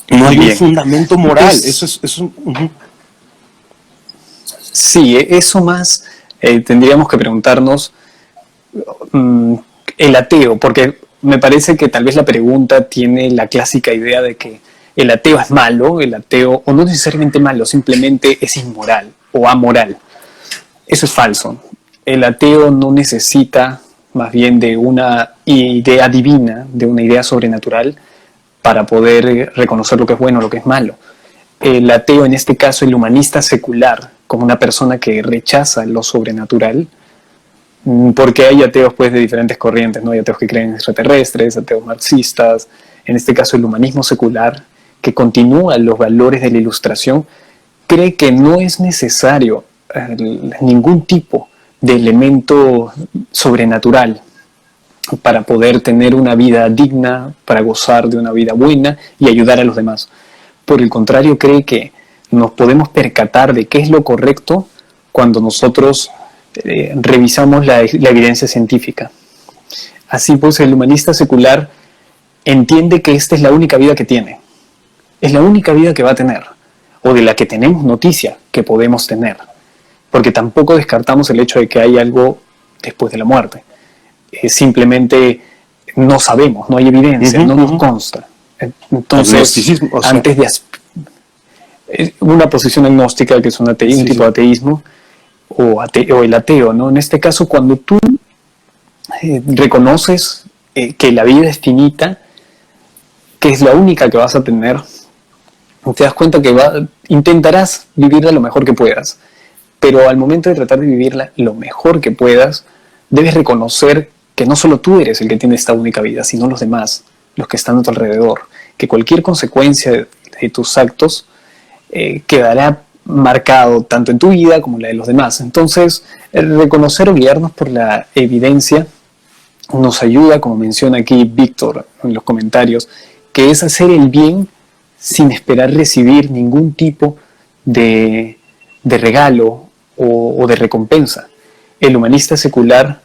[SPEAKER 2] No hay un fundamento moral.
[SPEAKER 1] Sí, eso más tendríamos que preguntarnos el ateo, porque me parece que tal vez la pregunta tiene la clásica idea de que el ateo es malo, o no necesariamente malo, simplemente es inmoral o amoral. Eso es falso. El ateo no necesita más bien de una idea divina, de una idea sobrenatural, para poder reconocer lo que es bueno o lo que es malo. El ateo, en este caso el humanista secular, como una persona que rechaza lo sobrenatural, porque hay ateos pues de diferentes corrientes, ¿no? Hay ateos que creen en extraterrestres, ateos marxistas, en este caso el humanismo secular, que continúa los valores de la Ilustración, cree que no es necesario ningún tipo de elemento sobrenatural para poder tener una vida digna, para gozar de una vida buena y ayudar a los demás. Por el contrario, cree que nos podemos percatar de qué es lo correcto cuando nosotros revisamos la evidencia científica. Así pues, el humanista secular entiende que esta es la única vida que tiene. Es la única vida que va a tener, o de la que tenemos noticia que podemos tener, porque tampoco descartamos el hecho de que hay algo después de la muerte. Simplemente no sabemos, no hay evidencia, no nos consta. Entonces, antes de una posición agnóstica, que es un tipo de ateísmo, o el ateo, ¿no? En este caso, cuando tú reconoces que la vida es finita, que es la única que vas a tener, te das cuenta que intentarás vivirla lo mejor que puedas, pero al momento de tratar de vivirla lo mejor que puedas, debes reconocer que no solo tú eres el que tiene esta única vida, sino los demás, los que están a tu alrededor, que cualquier consecuencia de tus actos quedará marcado tanto en tu vida como en la de los demás. Entonces, reconocer o guiarnos por la evidencia nos ayuda, como menciona aquí Víctor en los comentarios, que es hacer el bien sin esperar recibir ningún tipo de regalo o de recompensa. El humanista secular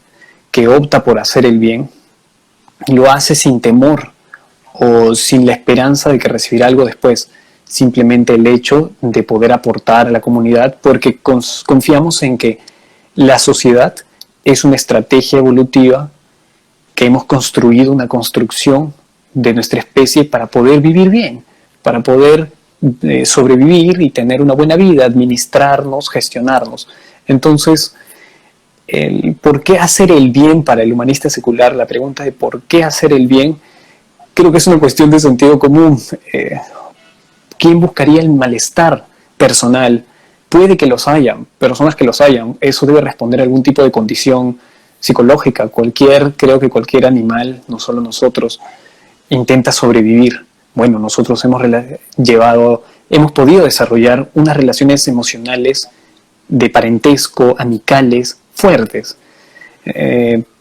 [SPEAKER 1] que opta por hacer el bien lo hace sin temor o sin la esperanza de que recibirá algo después. Simplemente el hecho de poder aportar a la comunidad, porque confiamos en que la sociedad es una estrategia evolutiva, que hemos construido una construcción de nuestra especie para poder vivir bien, para poder sobrevivir y tener una buena vida, administrarnos, gestionarnos. Entonces, ¿por qué hacer el bien para el humanista secular? La pregunta de por qué hacer el bien, creo que es una cuestión de sentido común. ¿Quién buscaría el malestar personal? Puede que los hayan, personas que los hayan. Eso debe responder a algún tipo de condición psicológica. Creo que cualquier animal, no solo nosotros, intenta sobrevivir. Bueno, nosotros hemos podido desarrollar unas relaciones emocionales de parentesco, amicales, fuertes.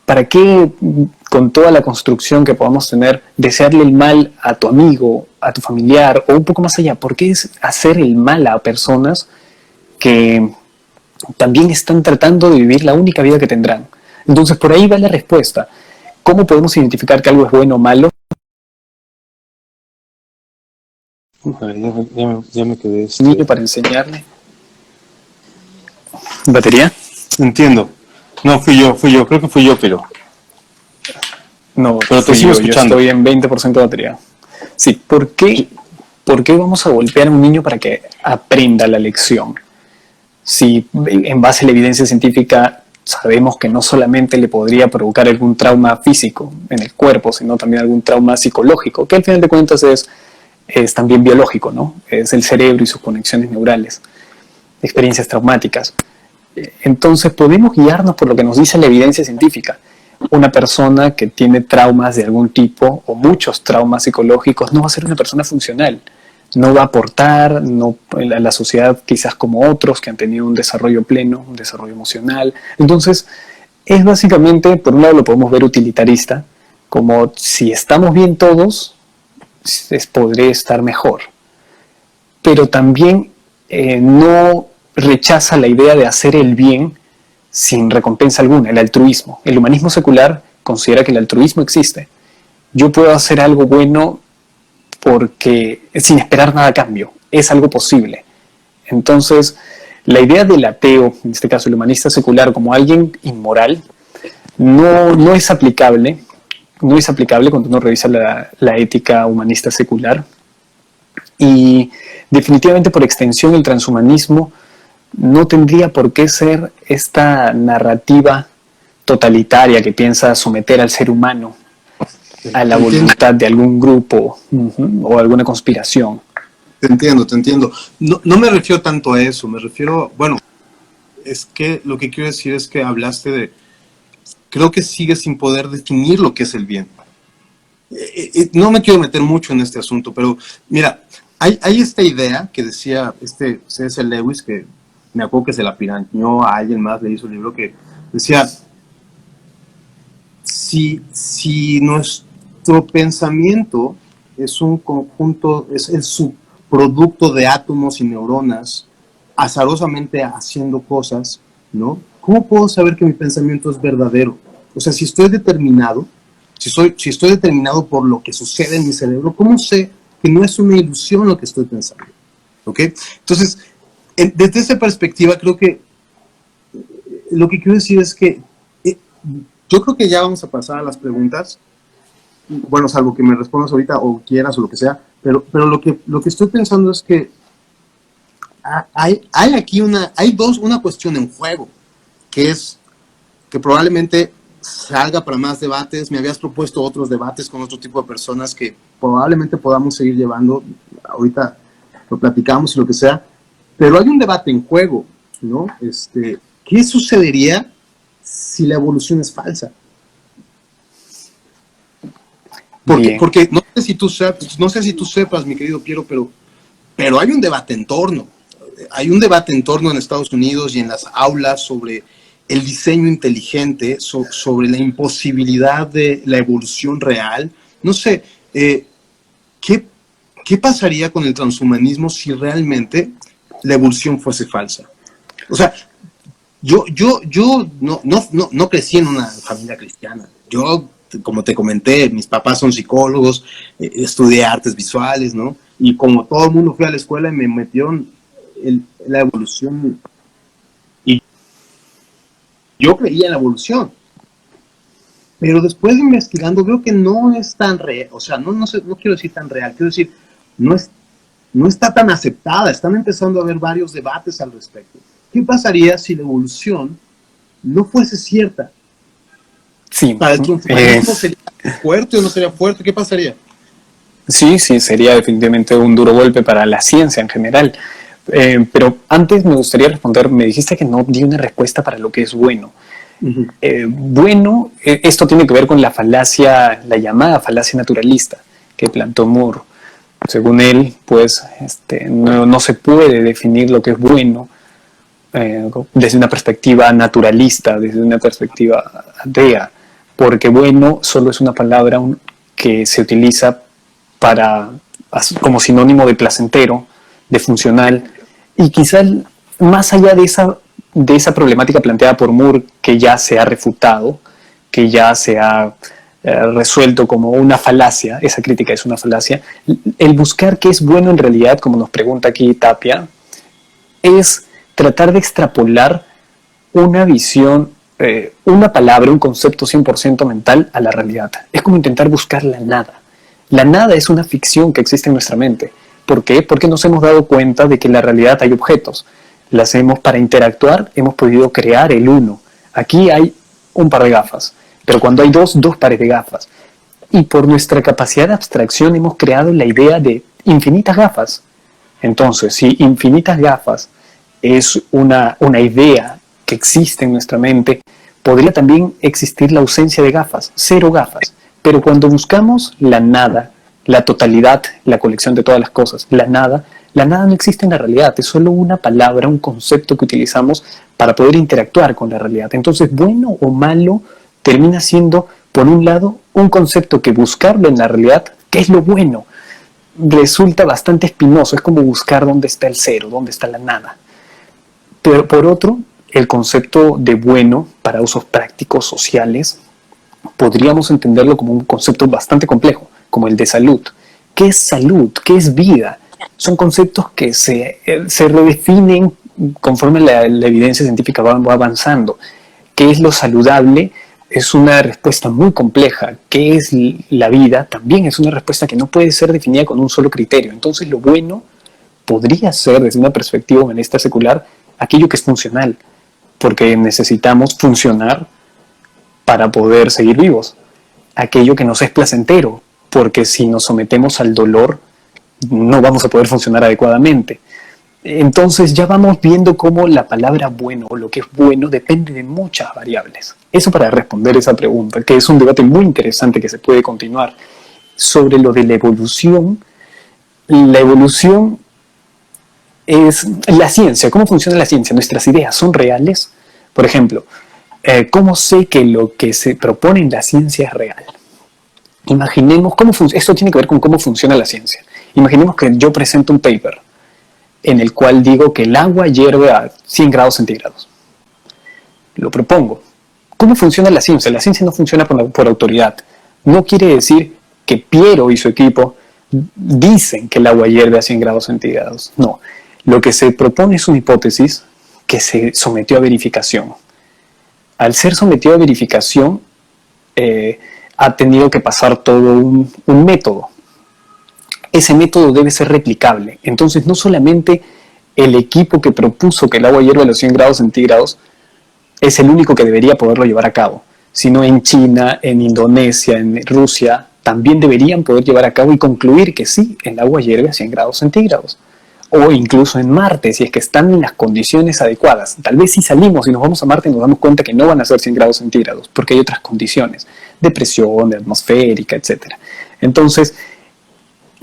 [SPEAKER 1] ¿Para qué, con toda la construcción que podamos tener, desearle el mal a tu amigo, a tu familiar, o un poco más allá? ¿Por qué es hacer el mal a personas que también están tratando de vivir la única vida que tendrán? Entonces, por ahí va la respuesta. ¿Cómo podemos identificar que algo es bueno o malo?
[SPEAKER 2] Ya me quedé.
[SPEAKER 1] Niño para enseñarle. ¿Batería?
[SPEAKER 2] Entiendo. No, fui yo, creo que fui yo, pero...
[SPEAKER 1] No,
[SPEAKER 2] pero te sigo escuchando.
[SPEAKER 1] Yo estoy en 20% de batería. Sí, ¿por qué vamos a golpear a un niño para que aprenda la lección? Si en base a la evidencia científica sabemos que no solamente le podría provocar algún trauma físico en el cuerpo, sino también algún trauma psicológico, que al final de cuentas es también biológico, ¿no? Es el cerebro y sus conexiones neurales, experiencias traumáticas. Entonces podemos guiarnos por lo que nos dice la evidencia científica. Una persona que tiene traumas de algún tipo o muchos traumas psicológicos no va a ser una persona funcional, no va a aportar a la sociedad quizás como otros que han tenido un desarrollo pleno, un desarrollo emocional. Entonces es básicamente, por un lado lo podemos ver utilitarista, como si estamos bien todos, podré estar mejor, pero también no rechaza la idea de hacer el bien sin recompensa alguna, el altruismo. El humanismo secular considera que el altruismo existe. Yo puedo hacer algo bueno porque sin esperar nada a cambio, es algo posible. Entonces, la idea del ateo, en este caso el humanista secular, como alguien inmoral, no es aplicable cuando uno revisa la ética humanista secular. Y definitivamente por extensión el transhumanismo no tendría por qué ser esta narrativa totalitaria que piensa someter al ser humano a la voluntad de algún grupo o alguna conspiración.
[SPEAKER 2] Te entiendo. No me refiero tanto a eso, me refiero, bueno, es que lo que quiero decir es que hablaste de, creo que sigues sin poder definir lo que es el bien. No me quiero meter mucho en este asunto, pero mira, hay esta idea que decía C.S. Lewis, que me acuerdo que se la pirañó a alguien más, le hizo un libro que decía, si nuestro pensamiento es un conjunto, es el subproducto de átomos y neuronas azarosamente haciendo cosas, ¿no? ¿Cómo puedo saber que mi pensamiento es verdadero? O sea, si estoy determinado, si estoy determinado por lo que sucede en mi cerebro, ¿cómo sé que no es una ilusión lo que estoy pensando? ¿Ok? Entonces, desde esa perspectiva, creo que lo que quiero decir es que yo creo que ya vamos a pasar a las preguntas. Bueno, salvo que me respondas ahorita o quieras o lo que sea, pero lo que estoy pensando es que hay aquí una cuestión en juego, que es que probablemente salga para más debates. Me habías propuesto otros debates con otro tipo de personas que probablemente podamos seguir llevando. Ahorita lo platicamos y lo que sea, pero hay un debate en juego, ¿no? ¿Qué sucedería si la evolución es falsa? Porque no sé si tú sepas, mi querido Piero, pero hay un debate en torno.
[SPEAKER 3] hay un debate en torno en Estados Unidos y en las aulas sobre el diseño inteligente, sobre la imposibilidad de la evolución real. No sé, ¿qué pasaría con el transhumanismo si realmente la evolución fuese falsa? O sea, yo no crecí en una familia cristiana. Yo, como te comenté, mis papás son psicólogos, estudié artes visuales, ¿no? Y como todo el mundo fui a la escuela y me metieron la evolución. Y yo creía en la evolución. Pero después de investigando veo que no es tan real. O sea, no quiero decir tan real. Quiero decir, no está tan aceptada. Están empezando a haber varios debates al respecto. ¿Qué pasaría si la evolución no fuese cierta?
[SPEAKER 1] Sí.
[SPEAKER 3] ¿Para el transhumanismo sería fuerte o no sería fuerte? ¿Qué pasaría?
[SPEAKER 1] Sí, sería definitivamente un duro golpe para la ciencia en general. Pero antes me gustaría responder, me dijiste que no di una respuesta para lo que es bueno.
[SPEAKER 3] Uh-huh.
[SPEAKER 1] Bueno, esto tiene que ver con la falacia, la llamada falacia naturalista que plantó Moore. Según él, pues no se puede definir lo que es bueno desde una perspectiva naturalista, desde una perspectiva atea, porque bueno solo es una palabra que se utiliza como sinónimo de placentero, de funcional, y quizás más allá de esa problemática planteada por Moore, que ya se ha refutado, que ya se ha resuelto como una falacia, esa crítica es una falacia, el buscar qué es bueno en realidad, como nos pregunta aquí Tapia, es tratar de extrapolar una visión, una palabra, un concepto 100% mental a la realidad. Es como intentar buscar la nada. La nada es una ficción que existe en nuestra mente. ¿Por qué? Porque nos hemos dado cuenta de que en la realidad hay objetos. Para interactuar, hemos podido crear el uno. Aquí hay un par de gafas, pero cuando hay dos pares de gafas. Y por nuestra capacidad de abstracción hemos creado la idea de infinitas gafas. Entonces, si infinitas gafas es una idea que existe en nuestra mente, podría también existir la ausencia de gafas, cero gafas. Pero cuando buscamos la nada, la totalidad, la colección de todas las cosas, la nada no existe en la realidad, es solo una palabra, un concepto que utilizamos para poder interactuar con la realidad. Entonces, bueno o malo termina siendo, por un lado, un concepto que buscarlo en la realidad, ¿qué es lo bueno? Resulta bastante espinoso, es como buscar dónde está el cero, dónde está la nada. Pero por otro, el concepto de bueno para usos prácticos, sociales, podríamos entenderlo como un concepto bastante complejo, como el de salud. ¿Qué es salud? ¿Qué es vida? Son conceptos que se redefinen conforme la evidencia científica va avanzando. ¿Qué es lo saludable? Es una respuesta muy compleja. ¿Qué es la vida? También es una respuesta que no puede ser definida con un solo criterio. Entonces, lo bueno podría ser, desde una perspectiva humanista secular, aquello que es funcional, porque necesitamos funcionar para poder seguir vivos. Aquello que nos es placentero, porque si nos sometemos al dolor, no vamos a poder funcionar adecuadamente. Entonces ya vamos viendo cómo la palabra bueno o lo que es bueno depende de muchas variables. Eso para responder esa pregunta, que es un debate muy interesante que se puede continuar. Sobre lo de la evolución es la ciencia. ¿Cómo funciona la ciencia? ¿Nuestras ideas son reales? Por ejemplo, ¿cómo sé que lo que se propone en la ciencia es real? Imaginemos esto tiene que ver con cómo funciona la ciencia. Imaginemos que yo presento un paper en el cual digo que el agua hierve a 100 grados centígrados. Lo propongo. ¿Cómo funciona la ciencia? La ciencia no funciona por autoridad. No quiere decir que Piero y su equipo dicen que el agua hierve a 100 grados centígrados. No. Lo que se propone es una hipótesis que se sometió a verificación. Al ser sometido a verificación, ha tenido que pasar todo un método. Ese método debe ser replicable. Entonces, no solamente el equipo que propuso que el agua hierve a los 100 grados centígrados es el único que debería poderlo llevar a cabo, sino en China, en Indonesia, en Rusia, también deberían poder llevar a cabo y concluir que sí, el agua hierve a 100 grados centígrados. O incluso en Marte, si es que están en las condiciones adecuadas. Tal vez si salimos y nos vamos a Marte nos damos cuenta que no van a ser 100 grados centígrados, porque hay otras condiciones, de presión, de atmosférica, etc. Entonces,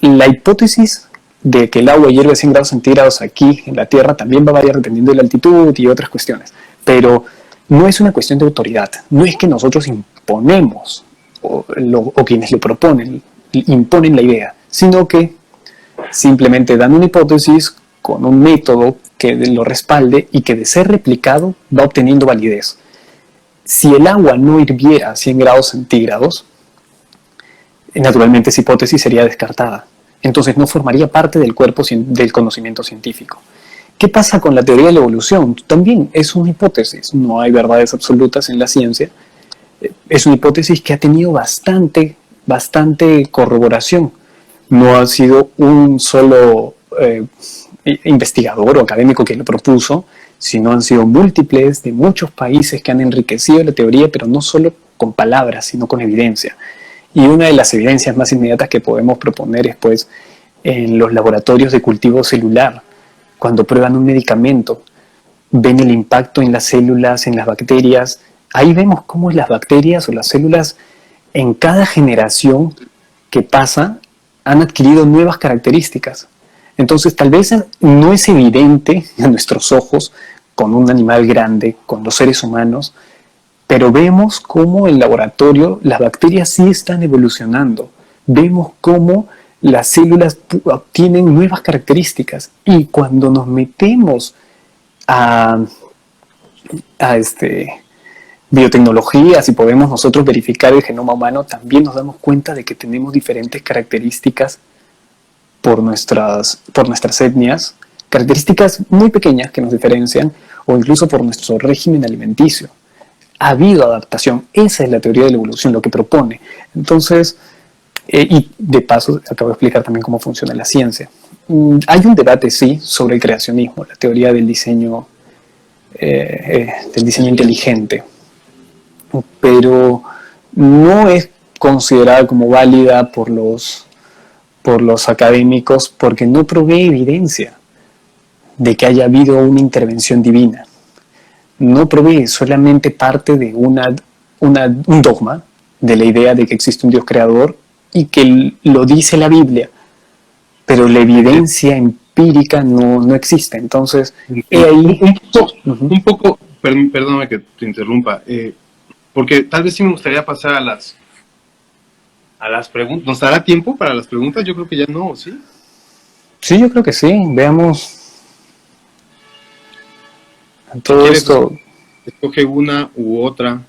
[SPEAKER 1] la hipótesis de que el agua hierve a 100 grados centígrados aquí en la Tierra también va a variar dependiendo de la altitud y otras cuestiones. Pero no es una cuestión de autoridad. No es que nosotros imponemos o quienes lo proponen imponen la idea, sino que simplemente dan una hipótesis con un método que lo respalde y que de ser replicado va obteniendo validez. Si el agua no hirviera a 100 grados centígrados, naturalmente esa hipótesis sería descartada. Entonces no formaría parte del cuerpo del conocimiento científico. ¿Qué pasa con la teoría de la evolución? También es una hipótesis, no hay verdades absolutas en la ciencia. Es una hipótesis que ha tenido bastante corroboración. No ha sido un solo investigador o académico que lo propuso, sino han sido múltiples de muchos países que han enriquecido la teoría, pero no solo con palabras, sino con evidencia. Y una de las evidencias más inmediatas que podemos proponer es pues en los laboratorios de cultivo celular, cuando prueban un medicamento, ven el impacto en las células, en las bacterias. Ahí vemos cómo las bacterias o las células en cada generación que pasa han adquirido nuevas características. Entonces tal vez no es evidente a nuestros ojos con un animal grande, con los seres humanos, pero vemos cómo en el laboratorio las bacterias sí están evolucionando. Vemos cómo las células obtienen nuevas características. Y cuando nos metemos a biotecnología, si podemos nosotros verificar el genoma humano, también nos damos cuenta de que tenemos diferentes características por nuestras etnias, características muy pequeñas que nos diferencian, o incluso por nuestro régimen alimenticio. Ha habido adaptación. Esa es la teoría de la evolución, lo que propone. Entonces, y de paso, acabo de explicar también cómo funciona la ciencia. Hay un debate, sí, sobre el creacionismo, la teoría del diseño inteligente, pero no es considerada como válida por los académicos porque no provee evidencia de que haya habido una intervención divina. No provee, solamente parte de un dogma de la idea de que existe un Dios creador y que lo dice la Biblia, pero la evidencia empírica no existe. Entonces, ahí...
[SPEAKER 2] Un poco, perdóname que te interrumpa, porque tal vez sí me gustaría pasar a las preguntas. ¿Nos dará tiempo para las preguntas? Yo creo que ya no, ¿sí?
[SPEAKER 1] Sí, yo creo que sí. Veamos todo esto.
[SPEAKER 2] Escoge una u otra.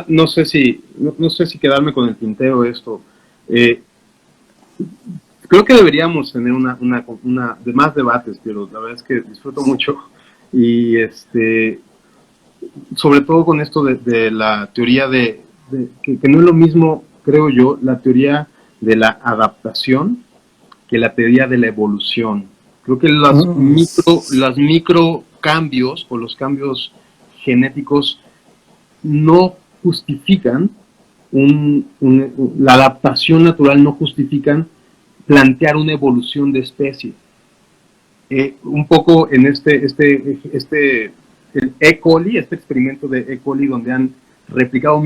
[SPEAKER 2] No sé si quedarme con el tintero esto. Creo que deberíamos tener una de más debates, pero la verdad es que disfruto mucho y sobre todo con esto de la teoría que no es lo mismo, creo yo, la teoría de la adaptación que la teoría de la evolución. Creo que los micro cambios o los cambios genéticos no justifican la adaptación natural, no justifican plantear una evolución de especie. Un poco en el E. coli, este experimento de E. coli, donde han replicado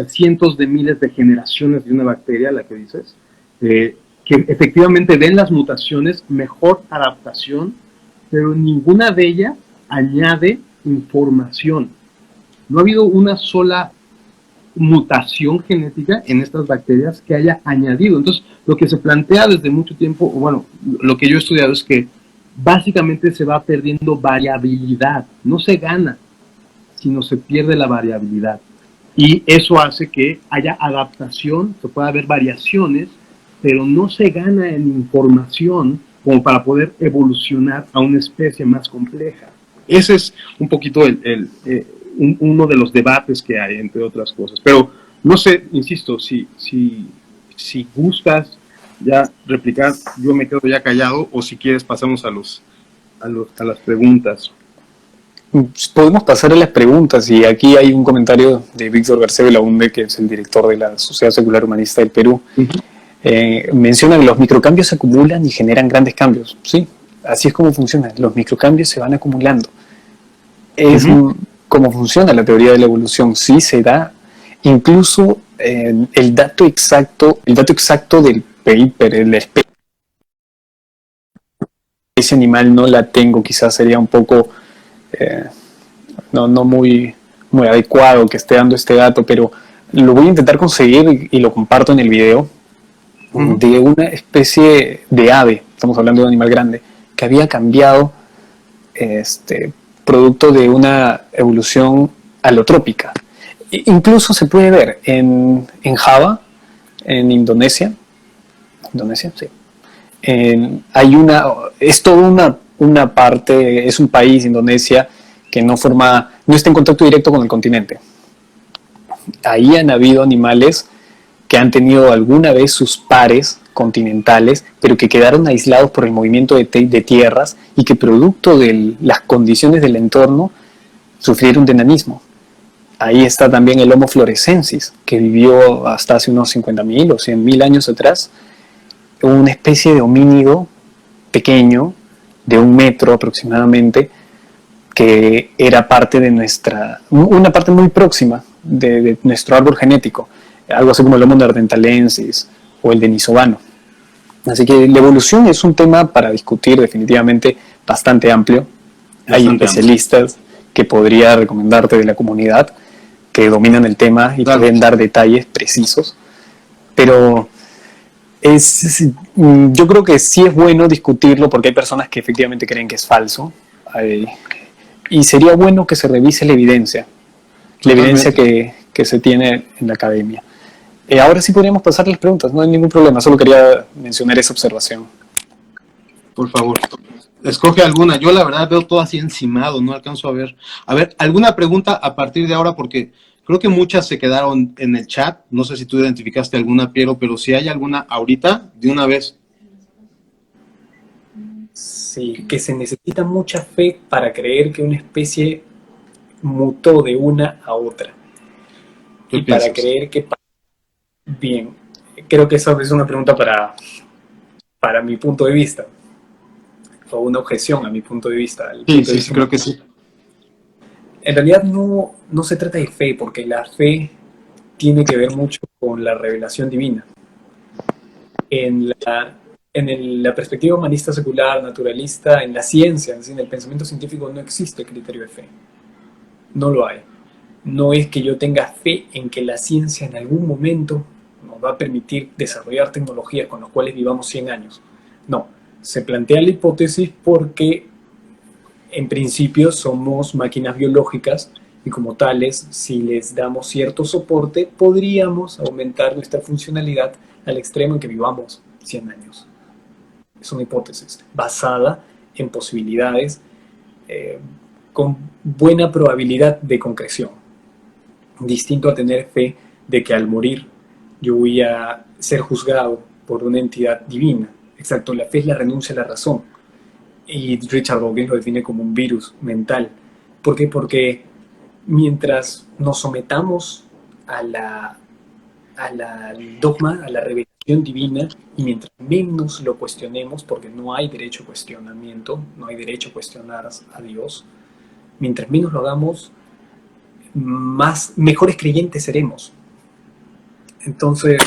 [SPEAKER 2] cientos de miles de generaciones de una bacteria, la que dices, que efectivamente ven las mutaciones, mejor adaptación, pero ninguna de ellas añade información. No ha habido una sola mutación genética en estas bacterias que haya añadido. Entonces, lo que se plantea desde mucho tiempo, bueno, lo que yo he estudiado es que básicamente se va perdiendo variabilidad. No se gana, sino se pierde la variabilidad. Y eso hace que haya adaptación, que pueda haber variaciones, pero no se gana en información como para poder evolucionar a una especie más compleja. Ese es un poquito uno de los debates que hay, entre otras cosas. Pero no sé, insisto, si gustas ya replicar, yo me quedo ya callado, o si quieres pasamos a las preguntas.
[SPEAKER 1] Podemos pasar a las preguntas, y aquí hay un comentario de Víctor García Belaunde, que es el director de la Sociedad Secular Humanista del Perú. Menciona que los microcambios se acumulan y generan grandes cambios. Sí, así es como funciona. Los microcambios se van acumulando. Es como funciona la teoría de la evolución. Sí se da. Incluso el dato exacto del paper, la especie animal no la tengo, quizás sería un poco no muy adecuado que esté dando este dato, pero lo voy a intentar conseguir y lo comparto en el video, de una especie de ave, estamos hablando de un animal grande, que había cambiado producto de una evolución alotrópica. Incluso se puede ver en Java, en Indonesia, sí. Es toda una parte, es un país, Indonesia, que no está en contacto directo con el continente. Ahí han habido animales que han tenido alguna vez sus pares continentales, pero que quedaron aislados por el movimiento de tierras y que producto de las condiciones del entorno sufrieron de enanismo. Ahí está también el Homo floresiensis, que vivió hasta hace unos 50.000 o 100.000 años atrás, una especie de homínido pequeño, de 1 metro aproximadamente, que era parte de una parte muy próxima de nuestro árbol genético, algo así como el Homo neanderthalensis o el denisovano. Así que la evolución es un tema para discutir definitivamente bastante amplio. Hay especialistas que podría recomendarte de la comunidad que dominan el tema y pueden dar detalles precisos, pero yo creo que sí es bueno discutirlo porque hay personas que efectivamente creen que es falso, y sería bueno que se revise la evidencia que se tiene en la academia. Ahora sí podríamos pasar las preguntas, no hay ningún problema, solo quería mencionar esa observación.
[SPEAKER 3] Por favor, escoge alguna. Yo la verdad veo todo así encimado, no alcanzo a ver. A ver, ¿alguna pregunta a partir de ahora? Porque creo que muchas se quedaron en el chat. No sé si tú identificaste alguna, Piero, pero si hay alguna ahorita, de una vez.
[SPEAKER 1] Sí, que se necesita mucha fe para creer que una especie mutó de una a otra. Y para creer que... Bien, creo que esa es una pregunta para mi punto de vista. O una objeción a mi punto de vista.
[SPEAKER 3] Sí, creo que sí.
[SPEAKER 1] En realidad no se trata de fe, porque la fe tiene que ver mucho con la revelación divina. En la perspectiva humanista secular, naturalista, en la ciencia, en el pensamiento científico no existe criterio de fe. No lo hay. No es que yo tenga fe en que la ciencia en algún momento nos va a permitir desarrollar tecnologías con las cuales vivamos 100 años. No, se plantea la hipótesis porque en principio somos máquinas biológicas y como tales, si les damos cierto soporte, podríamos aumentar nuestra funcionalidad al extremo en que vivamos 100 años. Es una hipótesis basada en posibilidades con buena probabilidad de concreción. Distinto a tener fe de que al morir yo voy a ser juzgado por una entidad divina. Exacto, la fe es la renuncia a la razón. Y Richard Dawkins lo define como un virus mental. ¿Por qué? Porque mientras nos sometamos al dogma, a la revelación divina, y mientras menos lo cuestionemos, porque no hay derecho a cuestionamiento, no hay derecho a cuestionar a Dios, mientras menos lo hagamos, mejores creyentes seremos. Entonces,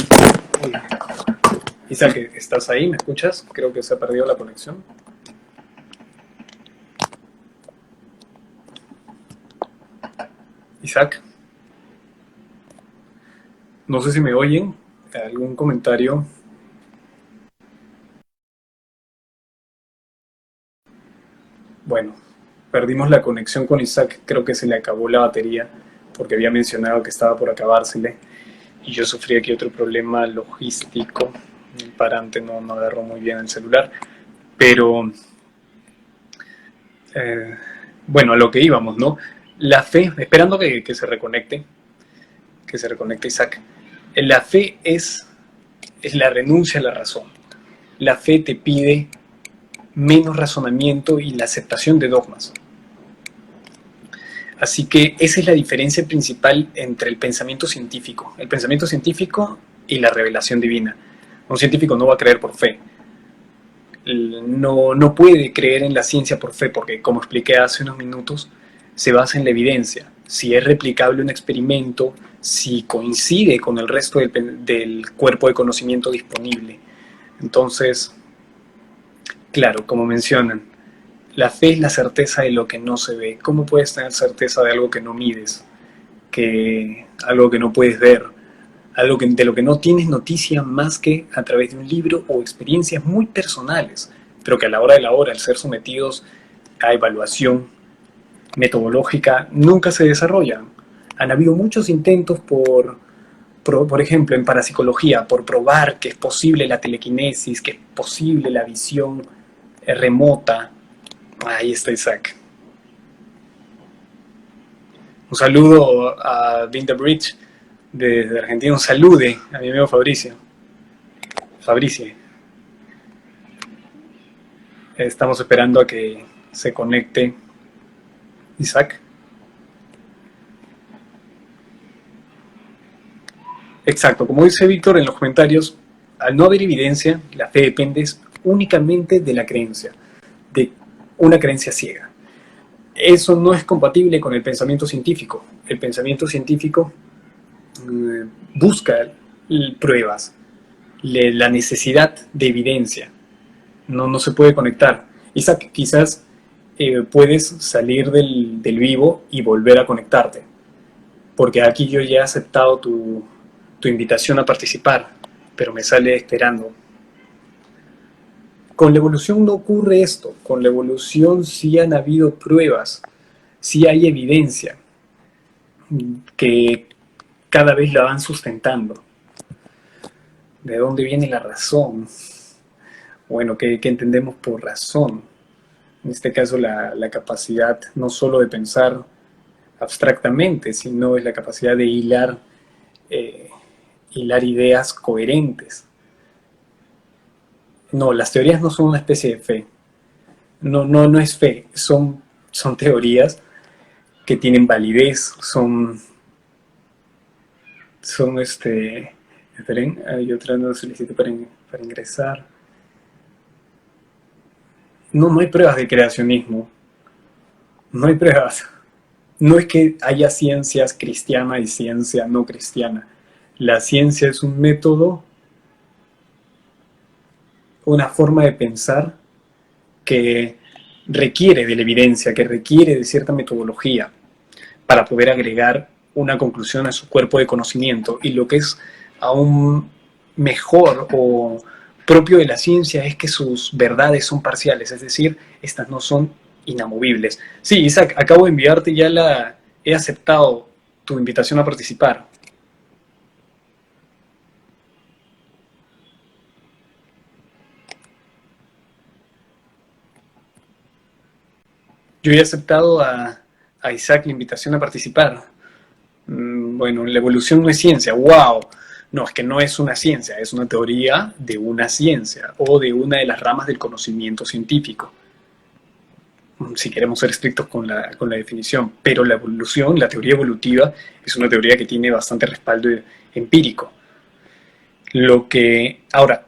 [SPEAKER 1] Isaac, ¿estás ahí? ¿Me escuchas? Creo que se ha perdido la conexión. Isaac, no sé si me oyen. ¿Algún comentario? Bueno, perdimos la conexión con Isaac. Creo que se le acabó la batería porque había mencionado que estaba por acabársele. Y yo sufrí aquí otro problema logístico. El parante no agarró muy bien el celular. Pero, bueno, a lo que íbamos, ¿no? La fe, esperando que se reconecte Isaac. La fe es la renuncia a la razón. La fe te pide menos razonamiento y la aceptación de dogmas. Así que esa es la diferencia principal entre el pensamiento científico y la revelación divina. Un científico no va a creer por fe. No puede creer en la ciencia por fe porque, como expliqué hace unos minutos, se basa en la evidencia. si es replicable un experimento, si coincide con el resto del cuerpo de conocimiento disponible. Entonces, claro, como mencionan, la fe es la certeza de lo que no se ve. ¿Cómo puedes tener certeza de algo que no mides? Algo que no puedes ver, de lo que no tienes noticia más que a través de un libro o experiencias muy personales, pero que a la hora de la hora, al ser sometidos a evaluación metodológica, nunca se desarrollan. Han habido muchos intentos por ejemplo, en parapsicología, por probar que es posible la telequinesis, que es posible la visión remota. Ahí está Isaac. Un saludo a Vin the Bridge desde Argentina. Un salude a mi amigo Fabricio. Estamos esperando a que se conecte Isaac. Exacto, como dice Víctor en los comentarios, al no haber evidencia, la fe depende únicamente de la creencia, de una creencia ciega. Eso no es compatible con el pensamiento científico. El pensamiento científico busca pruebas, la necesidad de evidencia. No se puede conectar. Isaac, quizás puedes salir del vivo y volver a conectarte, porque aquí yo ya he aceptado tu invitación a participar, pero me sale esperando. Con la evolución no ocurre esto. Con la evolución sí han habido pruebas, sí hay evidencia que cada vez la van sustentando. ¿De dónde viene la razón? Bueno, ¿qué entendemos por razón? En este caso la capacidad no solo de pensar abstractamente, sino es la capacidad de hilar ideas coherentes. No, las teorías no son una especie de fe. No es fe, son teorías que tienen validez, esperen, hay otra no solicitud para ingresar. No hay pruebas de creacionismo. No hay pruebas. No es que haya ciencias cristiana y ciencia no cristiana. La ciencia es un método, una forma de pensar que requiere de la evidencia, que requiere de cierta metodología para poder agregar una conclusión a su cuerpo de conocimiento. Y lo que es aún mejor o propio de la ciencia es que sus verdades son parciales, es decir, estas no son inamovibles. Sí, Isaac, acabo de enviarte, he aceptado tu invitación a participar. Yo he aceptado a Isaac la invitación a participar. Bueno, la evolución no es ciencia. ¡Wow! No, es que no es una ciencia, es una teoría de una ciencia o de una de las ramas del conocimiento científico, si queremos ser estrictos con la definición. Pero la evolución, la teoría evolutiva, es una teoría que tiene bastante respaldo empírico. Ahora,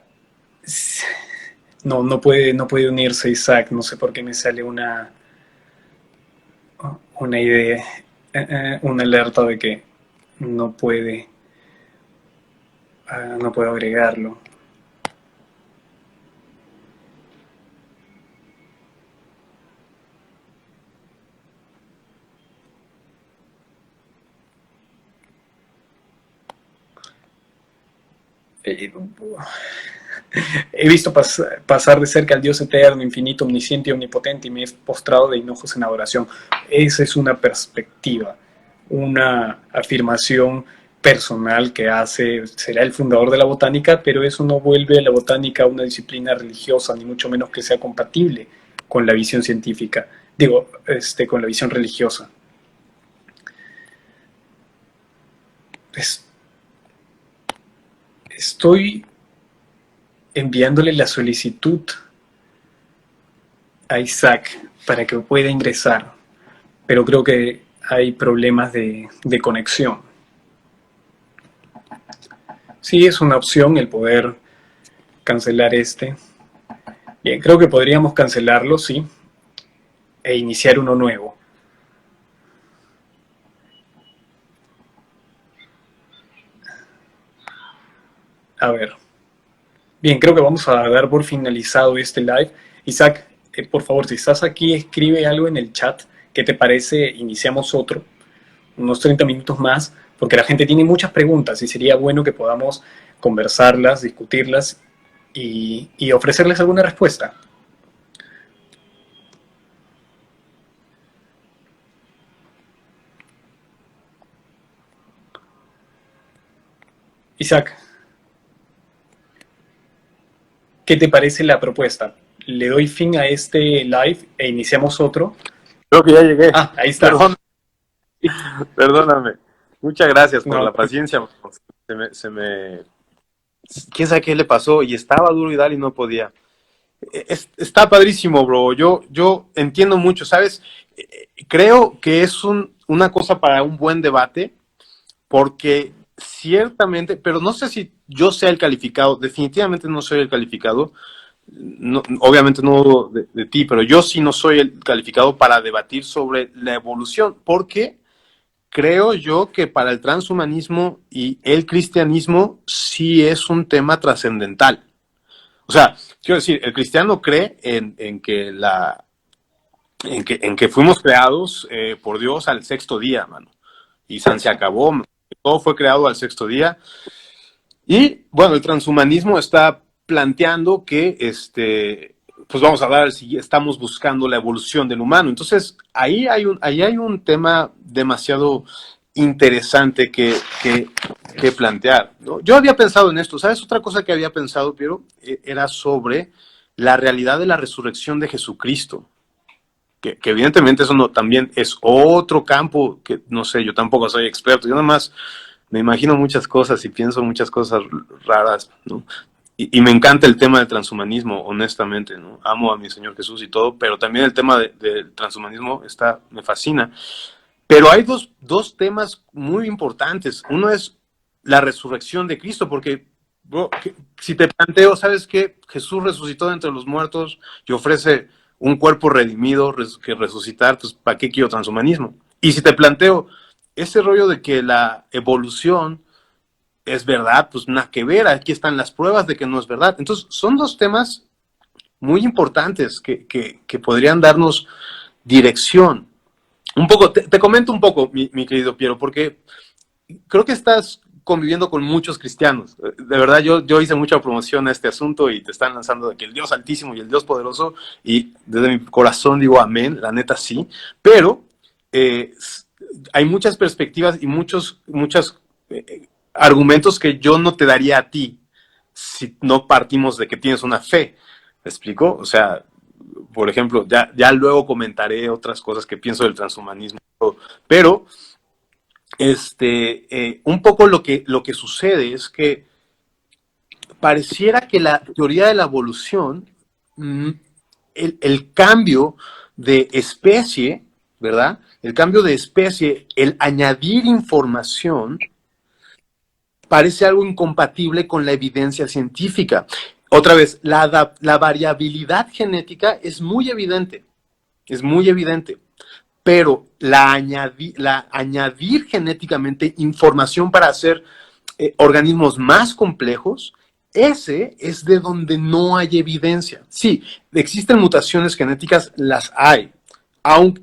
[SPEAKER 1] no puede unirse Isaac, no sé por qué me sale una idea, una alerta de que no puedo agregarlo. He visto pasar de cerca al Dios eterno, infinito, omnisciente y omnipotente, y me he postrado de hinojos en adoración. Esa es una perspectiva, una afirmación personal que será el fundador de la botánica, pero eso no vuelve a la botánica una disciplina religiosa, ni mucho menos que sea compatible con la visión científica, con la visión religiosa. Estoy enviándole la solicitud a Isaac para que pueda ingresar, pero creo que hay problemas de conexión. Sí, es una opción el poder cancelar Bien, creo que podríamos cancelarlo, sí, e iniciar uno nuevo. A ver. Bien, creo que vamos a dar por finalizado este live. Isaac, por favor, si estás aquí, escribe algo en el chat. ¿Qué te parece? Iniciamos otro, unos 30 minutos más, porque la gente tiene muchas preguntas y sería bueno que podamos conversarlas, discutirlas y ofrecerles alguna respuesta. Isaac, ¿qué te parece la propuesta? ¿Le doy fin a este live e iniciamos otro?
[SPEAKER 2] Creo que ya llegué.
[SPEAKER 1] Ah, ahí está.
[SPEAKER 2] Perdóname. Muchas gracias por
[SPEAKER 1] No,
[SPEAKER 2] la paciencia. ¿Quién sabe qué le pasó? Y estaba duro y dale y no podía. Está padrísimo, bro. Yo entiendo mucho, ¿sabes? Creo que es una cosa para un buen debate, porque ciertamente, pero no sé si yo sea el calificado, definitivamente no soy el calificado, no, obviamente no de ti, pero yo sí no soy el calificado para debatir sobre la evolución, porque creo yo que para el transhumanismo y el cristianismo sí es un tema trascendental. O sea, quiero decir, el cristiano cree en que fuimos creados por Dios al sexto día, mano. Y se acabó, todo fue creado al sexto día. Y bueno, el transhumanismo está planteando que pues vamos a dar, estamos buscando la evolución del humano. Entonces, ahí hay un tema demasiado interesante que plantear, ¿no? Yo había pensado en esto, ¿sabes? Otra cosa que había pensado, Piero, era sobre la realidad de la resurrección de Jesucristo. Que evidentemente eso no, también es otro campo que, no sé, yo tampoco soy experto, yo nada más me imagino muchas cosas y pienso muchas cosas raras, ¿no? Y me encanta el tema del transhumanismo, honestamente, ¿no? Amo a mi Señor Jesús y todo, pero también el tema del transhumanismo me fascina. Pero hay dos temas muy importantes. Uno es la resurrección de Cristo, porque bro, si te planteo, ¿sabes qué? Jesús resucitó de entre los muertos y ofrece un cuerpo redimido que resucitar, pues ¿para qué quiero transhumanismo? Y si te planteo ese rollo de que la evolución es verdad, pues nada que ver, aquí están las pruebas de que no es verdad. Entonces, son dos temas muy importantes que podrían darnos dirección. Un poco, te comento un poco, mi querido Piero, porque creo que estás conviviendo con muchos cristianos. De verdad, yo hice mucha promoción a este asunto y te están lanzando de que el Dios Altísimo y el Dios Poderoso, y desde mi corazón digo amén, la neta sí, pero hay muchas perspectivas y muchos argumentos que yo no te daría a ti si no partimos de que tienes una fe. ¿Me explico? O sea, por ejemplo, ya luego comentaré otras cosas que pienso del transhumanismo, pero un poco lo que sucede es que pareciera que la teoría de la evolución, el cambio de especie, ¿verdad? El cambio de especie, el añadir información, parece algo incompatible con la evidencia científica. Otra vez, la variabilidad genética es muy evidente, pero añadir genéticamente información para hacer organismos más complejos, ese es de donde no hay evidencia. Sí, existen mutaciones genéticas, las hay.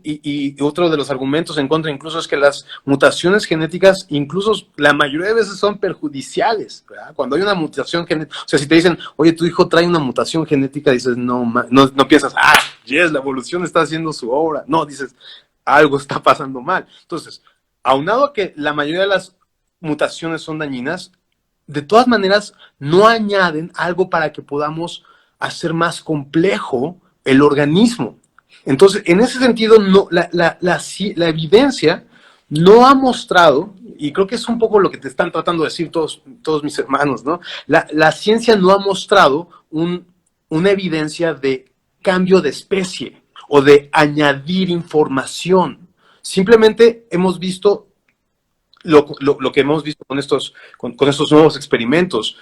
[SPEAKER 2] Y otro de los argumentos en contra incluso es que las mutaciones genéticas, incluso la mayoría de veces son perjudiciales, ¿verdad? Cuando hay una mutación genética, o sea, si te dicen, oye, tu hijo trae una mutación genética, dices, no piensas, yes, la evolución está haciendo su obra. No, dices, algo está pasando mal. Entonces, aunado a que la mayoría de las mutaciones son dañinas, de todas maneras no añaden algo para que podamos hacer más complejo el organismo. Entonces, en ese sentido, no, la evidencia no ha mostrado, y creo que es un poco lo que te están tratando de decir todos mis hermanos, ¿no? La ciencia no ha mostrado una evidencia de cambio de especie o de añadir información. Simplemente hemos visto lo que hemos visto con estos nuevos experimentos,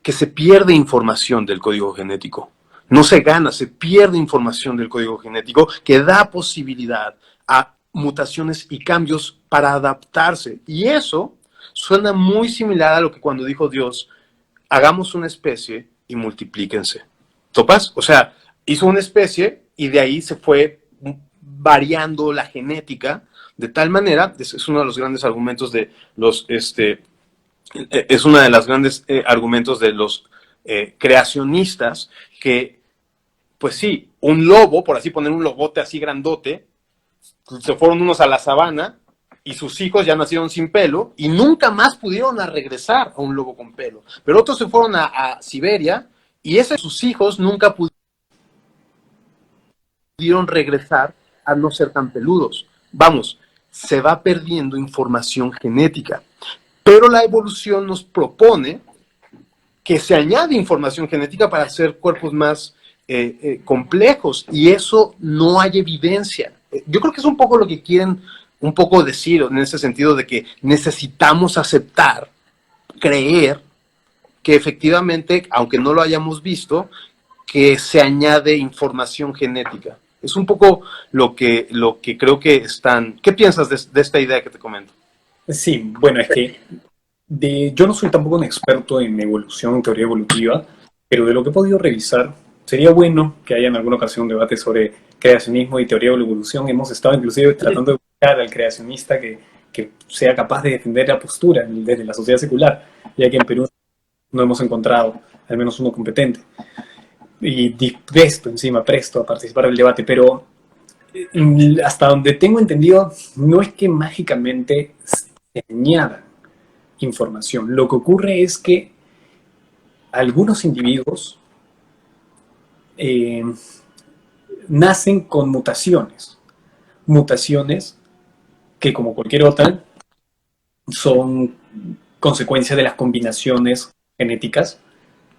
[SPEAKER 2] que se pierde información del código genético. No se gana, se pierde información del código genético que da posibilidad a mutaciones y cambios para adaptarse. Y eso suena muy similar a lo que cuando dijo Dios,
[SPEAKER 3] hagamos una especie y multiplíquense. ¿Topas? O sea, hizo una especie y de ahí se fue variando la genética de tal manera, es uno de los grandes argumentos de los, es uno de los grandes argumentos de los creacionistas, que, pues sí, un lobo, por así poner un lobote así grandote, se fueron unos a la sabana y sus hijos ya nacieron sin pelo y nunca más pudieron regresar a un lobo con pelo. Pero otros se fueron a Siberia y sus hijos nunca pudieron regresar a no ser tan peludos. Vamos, se va perdiendo información genética. Pero la evolución nos propone que se añade información genética para hacer cuerpos más complejos, y eso no hay evidencia. Yo creo que es un poco lo que quieren un poco decir en ese sentido, de que necesitamos aceptar, creer que efectivamente, aunque no lo hayamos visto, que se añade información genética. Es un poco lo que creo que están... ¿Qué piensas de esta idea que te comento?
[SPEAKER 1] Sí, bueno, es que yo no soy tampoco un experto en evolución, teoría evolutiva, pero de lo que he podido revisar, sería bueno que haya en alguna ocasión un debate sobre creacionismo y teoría de la evolución. Hemos estado inclusive tratando de buscar al creacionista que sea capaz de defender la postura desde la sociedad secular, ya que en Perú no hemos encontrado al menos uno competente. Y presto a participar del debate, pero hasta donde tengo entendido, no es que mágicamente se añada información. Lo que ocurre es que algunos individuos nacen con mutaciones que, como cualquier otra, son consecuencia de las combinaciones genéticas,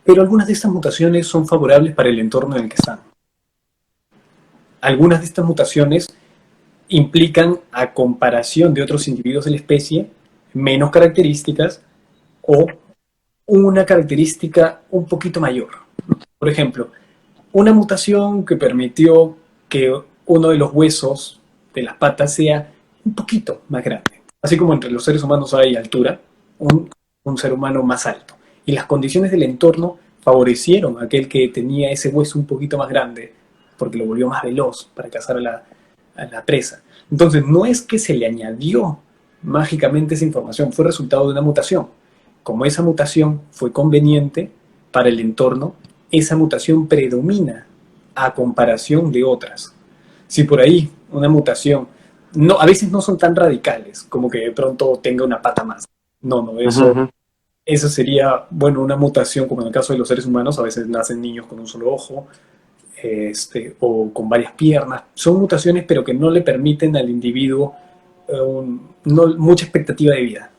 [SPEAKER 1] pero algunas de estas mutaciones son favorables para el entorno en el que están. Algunas de estas mutaciones implican, a comparación de otros individuos de la especie, menos características o una característica un poquito mayor. Por ejemplo, una mutación que permitió que uno de los huesos de las patas sea un poquito más grande. Así como entre los seres humanos hay altura, un ser humano más alto. Y las condiciones del entorno favorecieron a aquel que tenía ese hueso un poquito más grande, porque lo volvió más veloz para cazar a la presa. Entonces, no es que se le añadió mágicamente esa información, fue resultado de una mutación. Como esa mutación fue conveniente para el entorno, esa mutación predomina a comparación de otras. Si por ahí una mutación, a veces no son tan radicales, como que de pronto tenga una pata más. No, eso sería, bueno, una mutación, como en el caso de los seres humanos, a veces nacen niños con un solo ojo, o con varias piernas. Son mutaciones, pero que no le permiten al individuo mucha expectativa de vida.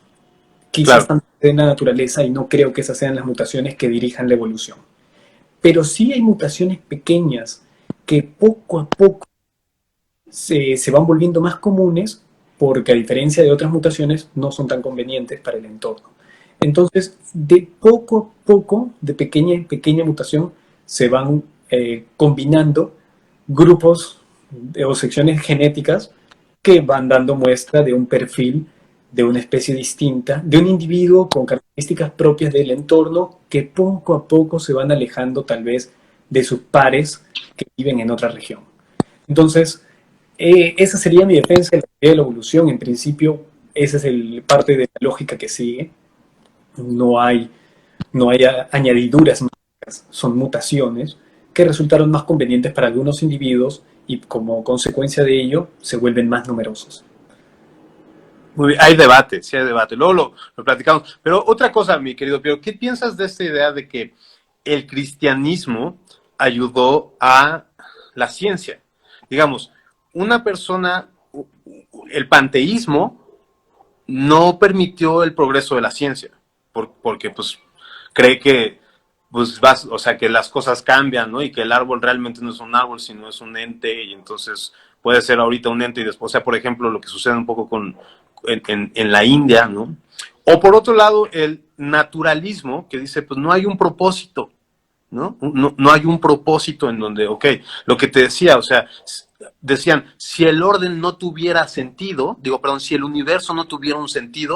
[SPEAKER 1] Quizás
[SPEAKER 3] Claro.
[SPEAKER 1] de la naturaleza, y no creo que esas sean las mutaciones que dirijan la evolución. Pero sí hay mutaciones pequeñas que poco a poco se van volviendo más comunes, porque a diferencia de otras mutaciones no son tan convenientes para el entorno. Entonces, de poco a poco, de pequeña en pequeña mutación, se van combinando grupos o secciones genéticas que van dando muestra de un perfil de una especie distinta, de un individuo con características propias del entorno, que poco a poco se van alejando tal vez de sus pares que viven en otra región. Entonces, esa sería mi defensa de la teoría de la evolución. En principio, esa es parte de la lógica que sigue. No hay añadiduras mágicas, son mutaciones que resultaron más convenientes para algunos individuos y, como consecuencia de ello, se vuelven más numerosos.
[SPEAKER 3] Muy bien, hay debate, sí hay debate. Luego lo platicamos. Pero otra cosa, mi querido Piero, ¿qué piensas de esta idea de que el cristianismo ayudó a la ciencia? Digamos, una persona, el panteísmo no permitió el progreso de la ciencia, porque pues cree que pues o sea, que las cosas cambian, ¿no? Y que el árbol realmente no es un árbol, sino es un ente, y entonces puede ser ahorita un ente y después, o sea, por ejemplo, lo que sucede un poco en la India, ¿no? O por otro lado, el naturalismo, que dice, pues no hay un propósito, ¿no? No hay un propósito en donde, ok, lo que te decía, o sea, decían, si el orden no tuviera sentido, si el universo no tuviera un sentido,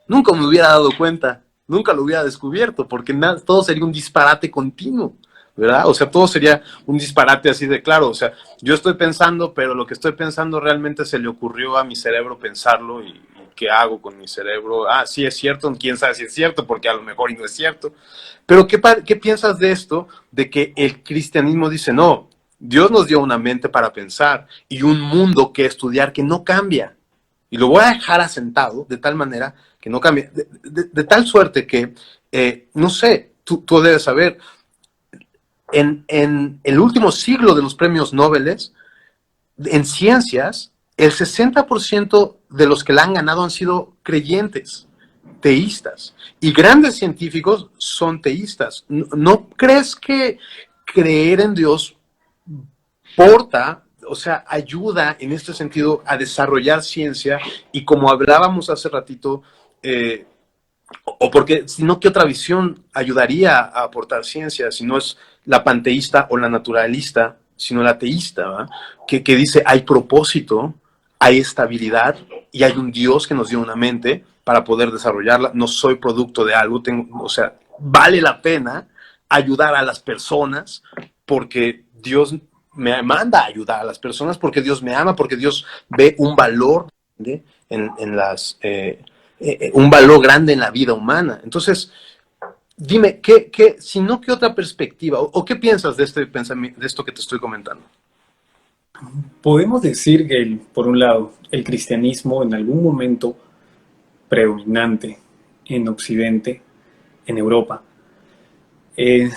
[SPEAKER 3] nunca me hubiera dado cuenta, nunca lo hubiera descubierto, porque todo sería un disparate continuo, ¿verdad? O sea, todo sería un disparate así de claro. O sea, yo estoy pensando, pero lo que estoy pensando realmente se le ocurrió a mi cerebro pensarlo y ¿qué hago con mi cerebro? Ah, sí es cierto, quién sabe si es cierto, porque a lo mejor y no es cierto. Pero ¿qué piensas de esto? De que el cristianismo dice, no, Dios nos dio una mente para pensar y un mundo que estudiar que no cambia. Y lo voy a dejar asentado de tal manera que no cambie. De tal suerte que, no sé, tú debes saber, en el último siglo de los premios Nobel en ciencias, el 60% de los que la han ganado han sido creyentes, teístas. Y grandes científicos son teístas. ¿No crees que creer en Dios porta, o sea, ayuda en este sentido a desarrollar ciencia? Y como hablábamos hace ratito, o porque si no, ¿qué otra visión ayudaría a aportar ciencia si no es la panteísta o la naturalista, sino la teísta, ¿va? Que dice hay propósito, hay estabilidad y hay un Dios que nos dio una mente para poder desarrollarla? No soy producto de algo, o sea, vale la pena ayudar a las personas porque Dios me manda a ayudar a las personas, porque Dios me ama, porque Dios ve un valor en las... un valor grande en la vida humana. Entonces, dime, si no, ¿qué otra perspectiva? ¿O qué piensas de este pensamiento, de esto que te estoy comentando?
[SPEAKER 1] Podemos decir que, por un lado, el cristianismo en algún momento predominante en Occidente, en Europa,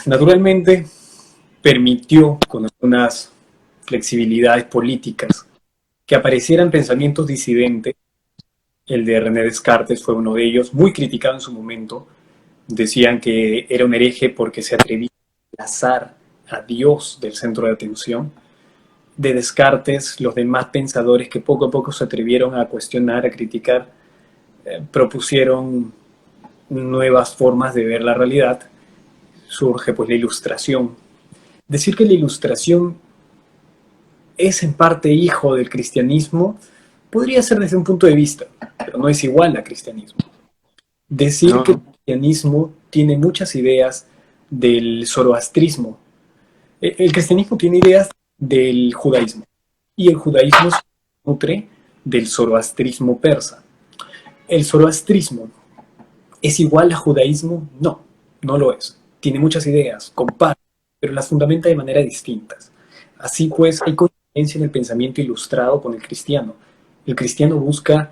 [SPEAKER 1] naturalmente permitió con algunas flexibilidades políticas que aparecieran pensamientos disidentes. El de René Descartes fue uno de ellos, muy criticado en su momento. Decían que era un hereje porque se atrevía a desplazar a Dios del centro de atención. De Descartes, los demás pensadores que poco a poco se atrevieron a cuestionar, a criticar, propusieron nuevas formas de ver la realidad. Surge pues la Ilustración. Decir que la Ilustración es en parte hijo del cristianismo podría ser desde un punto de vista, pero no es igual al cristianismo. Decir
[SPEAKER 3] No,
[SPEAKER 1] que el
[SPEAKER 3] no.
[SPEAKER 1] cristianismo tiene muchas ideas del zoroastrismo. El cristianismo tiene ideas del judaísmo y el judaísmo se nutre del zoroastrismo persa. ¿El zoroastrismo es igual a judaísmo? No, no lo es. Tiene muchas ideas, comparte, pero las fundamenta de manera distintas. Así pues, hay coincidencia en el pensamiento ilustrado con el cristiano. El cristiano busca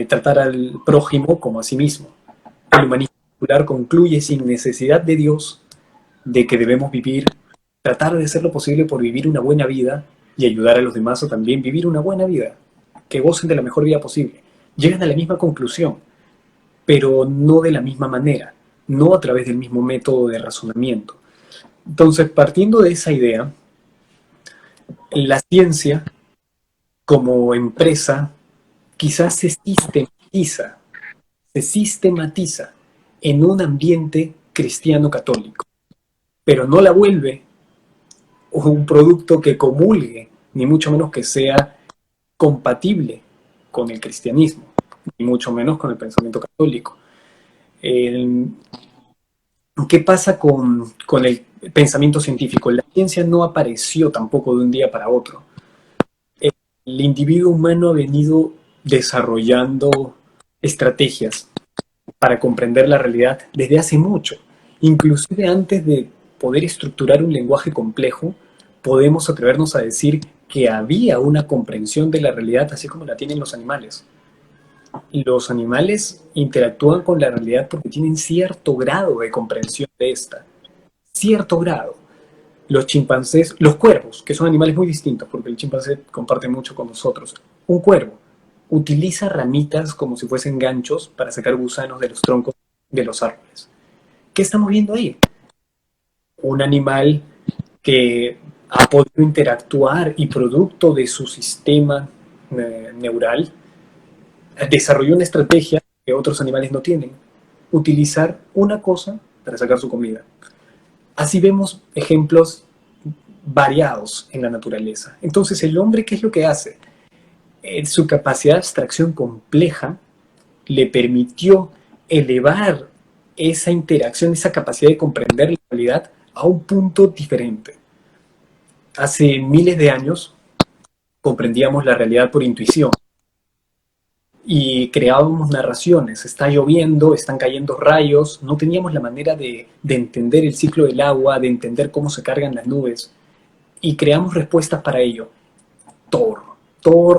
[SPEAKER 1] tratar al prójimo como a sí mismo. El humanismo secular concluye sin necesidad de Dios de que debemos vivir, tratar de hacer lo posible por vivir una buena vida y ayudar a los demás a también vivir una buena vida, que gocen de la mejor vida posible. Llegan a la misma conclusión, pero no de la misma manera, no a través del mismo método de razonamiento. Entonces, partiendo de esa idea, la ciencia como empresa quizás se sistematiza en un ambiente cristiano católico, pero no la vuelve un producto que comulgue, ni mucho menos que sea compatible con el cristianismo, ni mucho menos con el pensamiento católico. ¿Qué pasa con el pensamiento científico? La ciencia no apareció tampoco de un día para otro. El individuo humano ha venido desarrollando estrategias para comprender la realidad desde hace mucho. Inclusive antes de poder estructurar un lenguaje complejo, podemos atrevernos a decir que había una comprensión de la realidad así como la tienen los animales. Los animales interactúan con la realidad porque tienen cierto grado de comprensión de esta. Cierto grado. Los chimpancés, los cuervos, que son animales muy distintos porque el chimpancé comparte mucho con nosotros. Un cuervo utiliza ramitas como si fuesen ganchos para sacar gusanos de los troncos de los árboles. ¿Qué estamos viendo ahí? Un animal que ha podido interactuar y producto de su sistema neural desarrolló una estrategia que otros animales no tienen. Utilizar una cosa para sacar su comida. Así vemos ejemplos variados en la naturaleza. Entonces, el hombre, ¿qué es lo que hace? Su capacidad de abstracción compleja le permitió elevar esa interacción, esa capacidad de comprender la realidad a un punto diferente. Hace miles de años comprendíamos la realidad por intuición y creábamos narraciones. Está lloviendo, están cayendo rayos, no teníamos la manera de entender el ciclo del agua, de entender cómo se cargan las nubes, y creamos respuestas para ello. Thor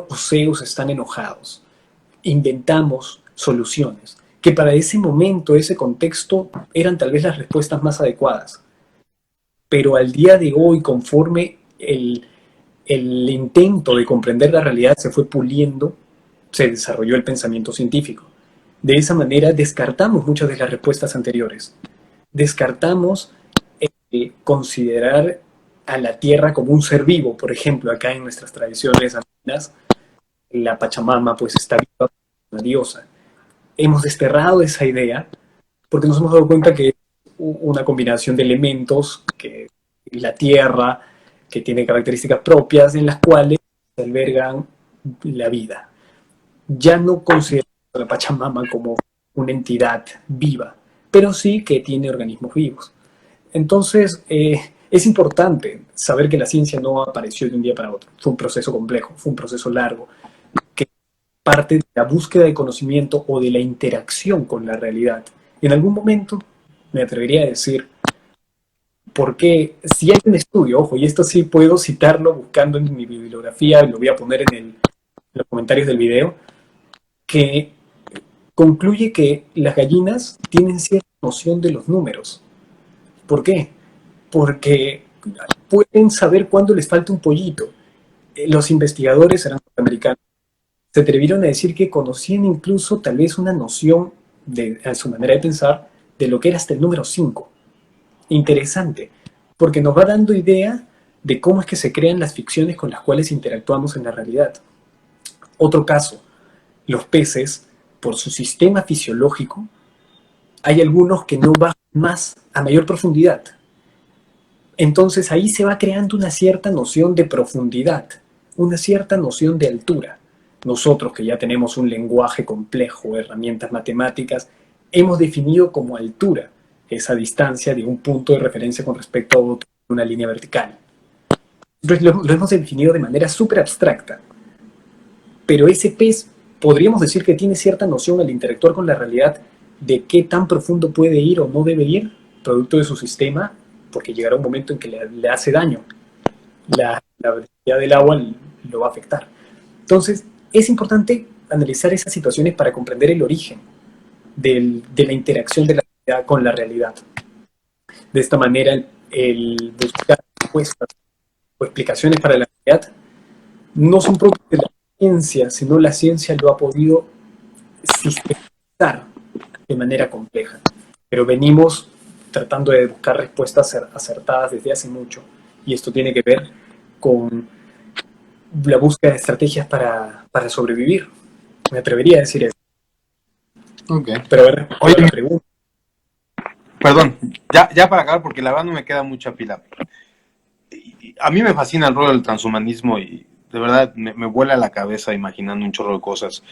[SPEAKER 1] o Zeus están enojados. Inventamos soluciones que para ese momento, ese contexto, eran tal vez las respuestas más adecuadas. Pero al día de hoy, conforme el intento de comprender la realidad se fue puliendo, se desarrolló el pensamiento científico. De esa manera descartamos muchas de las respuestas anteriores. Descartamos considerar a la Tierra como un ser vivo. Por ejemplo, acá en nuestras tradiciones andinas, la Pachamama pues está viva, una diosa. Hemos desterrado esa idea porque nos hemos dado cuenta que es una combinación de elementos, que la Tierra, que tiene características propias en las cuales se albergan la vida. Ya no consideramos a la Pachamama como una entidad viva, pero sí que tiene organismos vivos. Entonces, es importante saber que la ciencia no apareció de un día para otro. Fue un proceso complejo, fue un proceso largo, que parte de la búsqueda de conocimiento o de la interacción con la realidad. En algún momento, me atrevería a decir, porque si hay un estudio, ojo, y esto sí puedo citarlo buscando en mi bibliografía, lo voy a poner en los comentarios del video, que concluye que las gallinas tienen cierta noción de los números. ¿Por qué? Porque pueden saber cuándo les falta un pollito. Los investigadores eran norteamericanos. Se atrevieron a decir que conocían incluso tal vez una noción, a su manera de pensar, de lo que era hasta el número 5. Interesante, porque nos va dando idea de cómo es que se crean las ficciones con las cuales interactuamos en la realidad. Otro caso, los peces, por su sistema fisiológico, hay algunos que no bajan más a mayor profundidad. Entonces ahí se va creando una cierta noción de profundidad, una cierta noción de altura. Nosotros, que ya tenemos un lenguaje complejo, herramientas matemáticas, hemos definido como altura esa distancia de un punto de referencia con respecto a otro, una línea vertical. Entonces lo hemos definido de manera súper abstracta. Pero ese pez, podríamos decir que tiene cierta noción al interactuar con la realidad de qué tan profundo puede ir o no debe ir, producto de su sistema, porque llegará un momento en que le hace daño. La velocidad del agua lo va a afectar. Entonces, es importante analizar esas situaciones para comprender el origen de la interacción de la realidad con la realidad. De esta manera, el buscar respuestas o explicaciones para la realidad no son propias de la ciencia, sino la ciencia lo ha podido sistematizar de manera compleja. Pero venimos tratando de buscar respuestas acertadas desde hace mucho, y esto tiene que ver con la búsqueda de estrategias para sobrevivir. Me atrevería a decir eso.
[SPEAKER 2] Ok.
[SPEAKER 1] Pero a ver,
[SPEAKER 2] oye,
[SPEAKER 1] la pregunta.
[SPEAKER 2] Perdón, ya para acabar, porque la verdad no me queda mucha pila. A mí me fascina el rol del transhumanismo y de verdad me vuela la cabeza imaginando un chorro de cosas.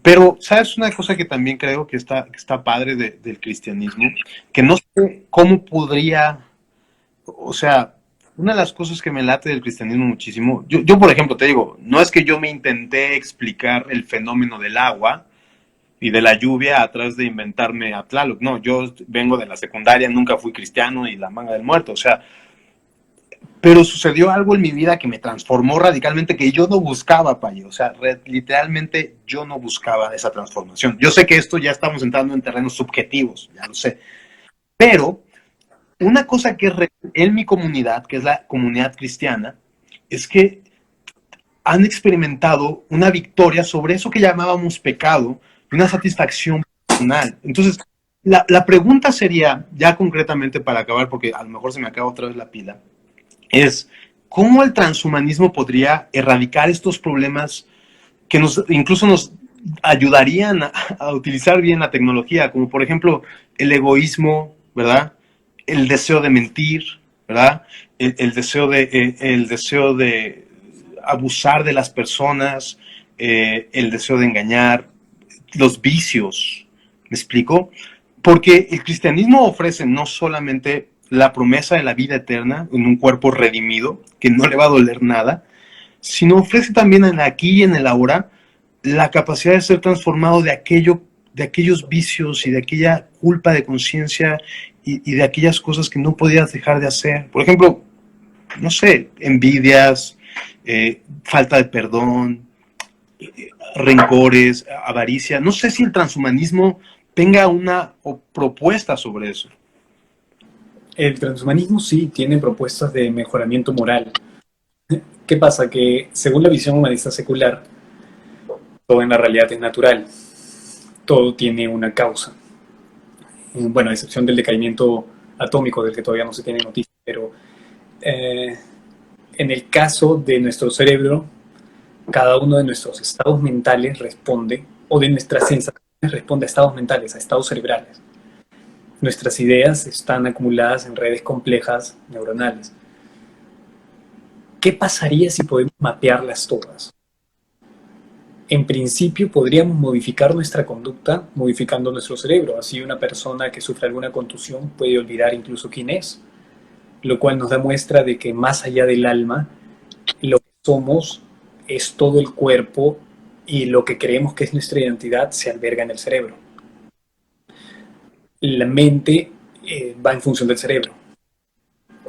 [SPEAKER 2] Pero, ¿sabes una cosa que también creo que está padre del cristianismo? Que no sé cómo podría, o sea, una de las cosas que me late del cristianismo muchísimo, yo por ejemplo te digo, no es que yo me intenté explicar el fenómeno del agua y de la lluvia a través de inventarme a Tlaloc, no, yo vengo de la secundaria, nunca fui cristiano y la manga del muerto, o sea, pero sucedió algo en mi vida que me transformó radicalmente, que yo no buscaba, Payo. O sea, literalmente yo no buscaba esa transformación. Yo sé que esto ya estamos entrando en terrenos subjetivos, ya lo sé. Pero una cosa que es en mi comunidad, que es la comunidad cristiana, es que han experimentado una victoria sobre eso que llamábamos pecado, una satisfacción personal. Entonces, la pregunta sería, ya concretamente para acabar, porque a lo mejor se me acaba otra vez la pila, es cómo el transhumanismo podría erradicar estos problemas que incluso nos ayudarían a utilizar bien la tecnología, como por ejemplo el egoísmo, ¿verdad? El deseo de mentir, ¿verdad? El deseo de abusar de las personas, el deseo de engañar, los vicios, ¿me explico?
[SPEAKER 3] Porque el cristianismo ofrece no solamente la promesa de la vida eterna en un cuerpo redimido, que no le va a doler nada, sino ofrece también en el aquí y en el ahora la capacidad de ser transformado de aquellos vicios y de aquella culpa de conciencia y de aquellas cosas que no podías dejar de hacer. Por ejemplo, no sé, envidias, falta de perdón, rencores, avaricia. No sé si el transhumanismo tenga una propuesta sobre eso.
[SPEAKER 1] El transhumanismo sí tiene propuestas de mejoramiento moral. ¿Qué pasa? Que según la visión humanista secular, todo en la realidad es natural. Todo tiene una causa. Bueno, a excepción del decaimiento atómico del que todavía no se tiene noticia, pero en el caso de nuestro cerebro, cada uno de nuestros estados mentales responde, o de nuestras sensaciones responde a estados mentales, a estados cerebrales. Nuestras ideas están acumuladas en redes complejas neuronales. ¿Qué pasaría si podemos mapearlas todas? En principio podríamos modificar nuestra conducta modificando nuestro cerebro. Así una persona que sufre alguna contusión puede olvidar incluso quién es, lo cual nos da muestra de que más allá del alma, lo que somos es todo el cuerpo y lo que creemos que es nuestra identidad se alberga en el cerebro. La mente va en función del cerebro.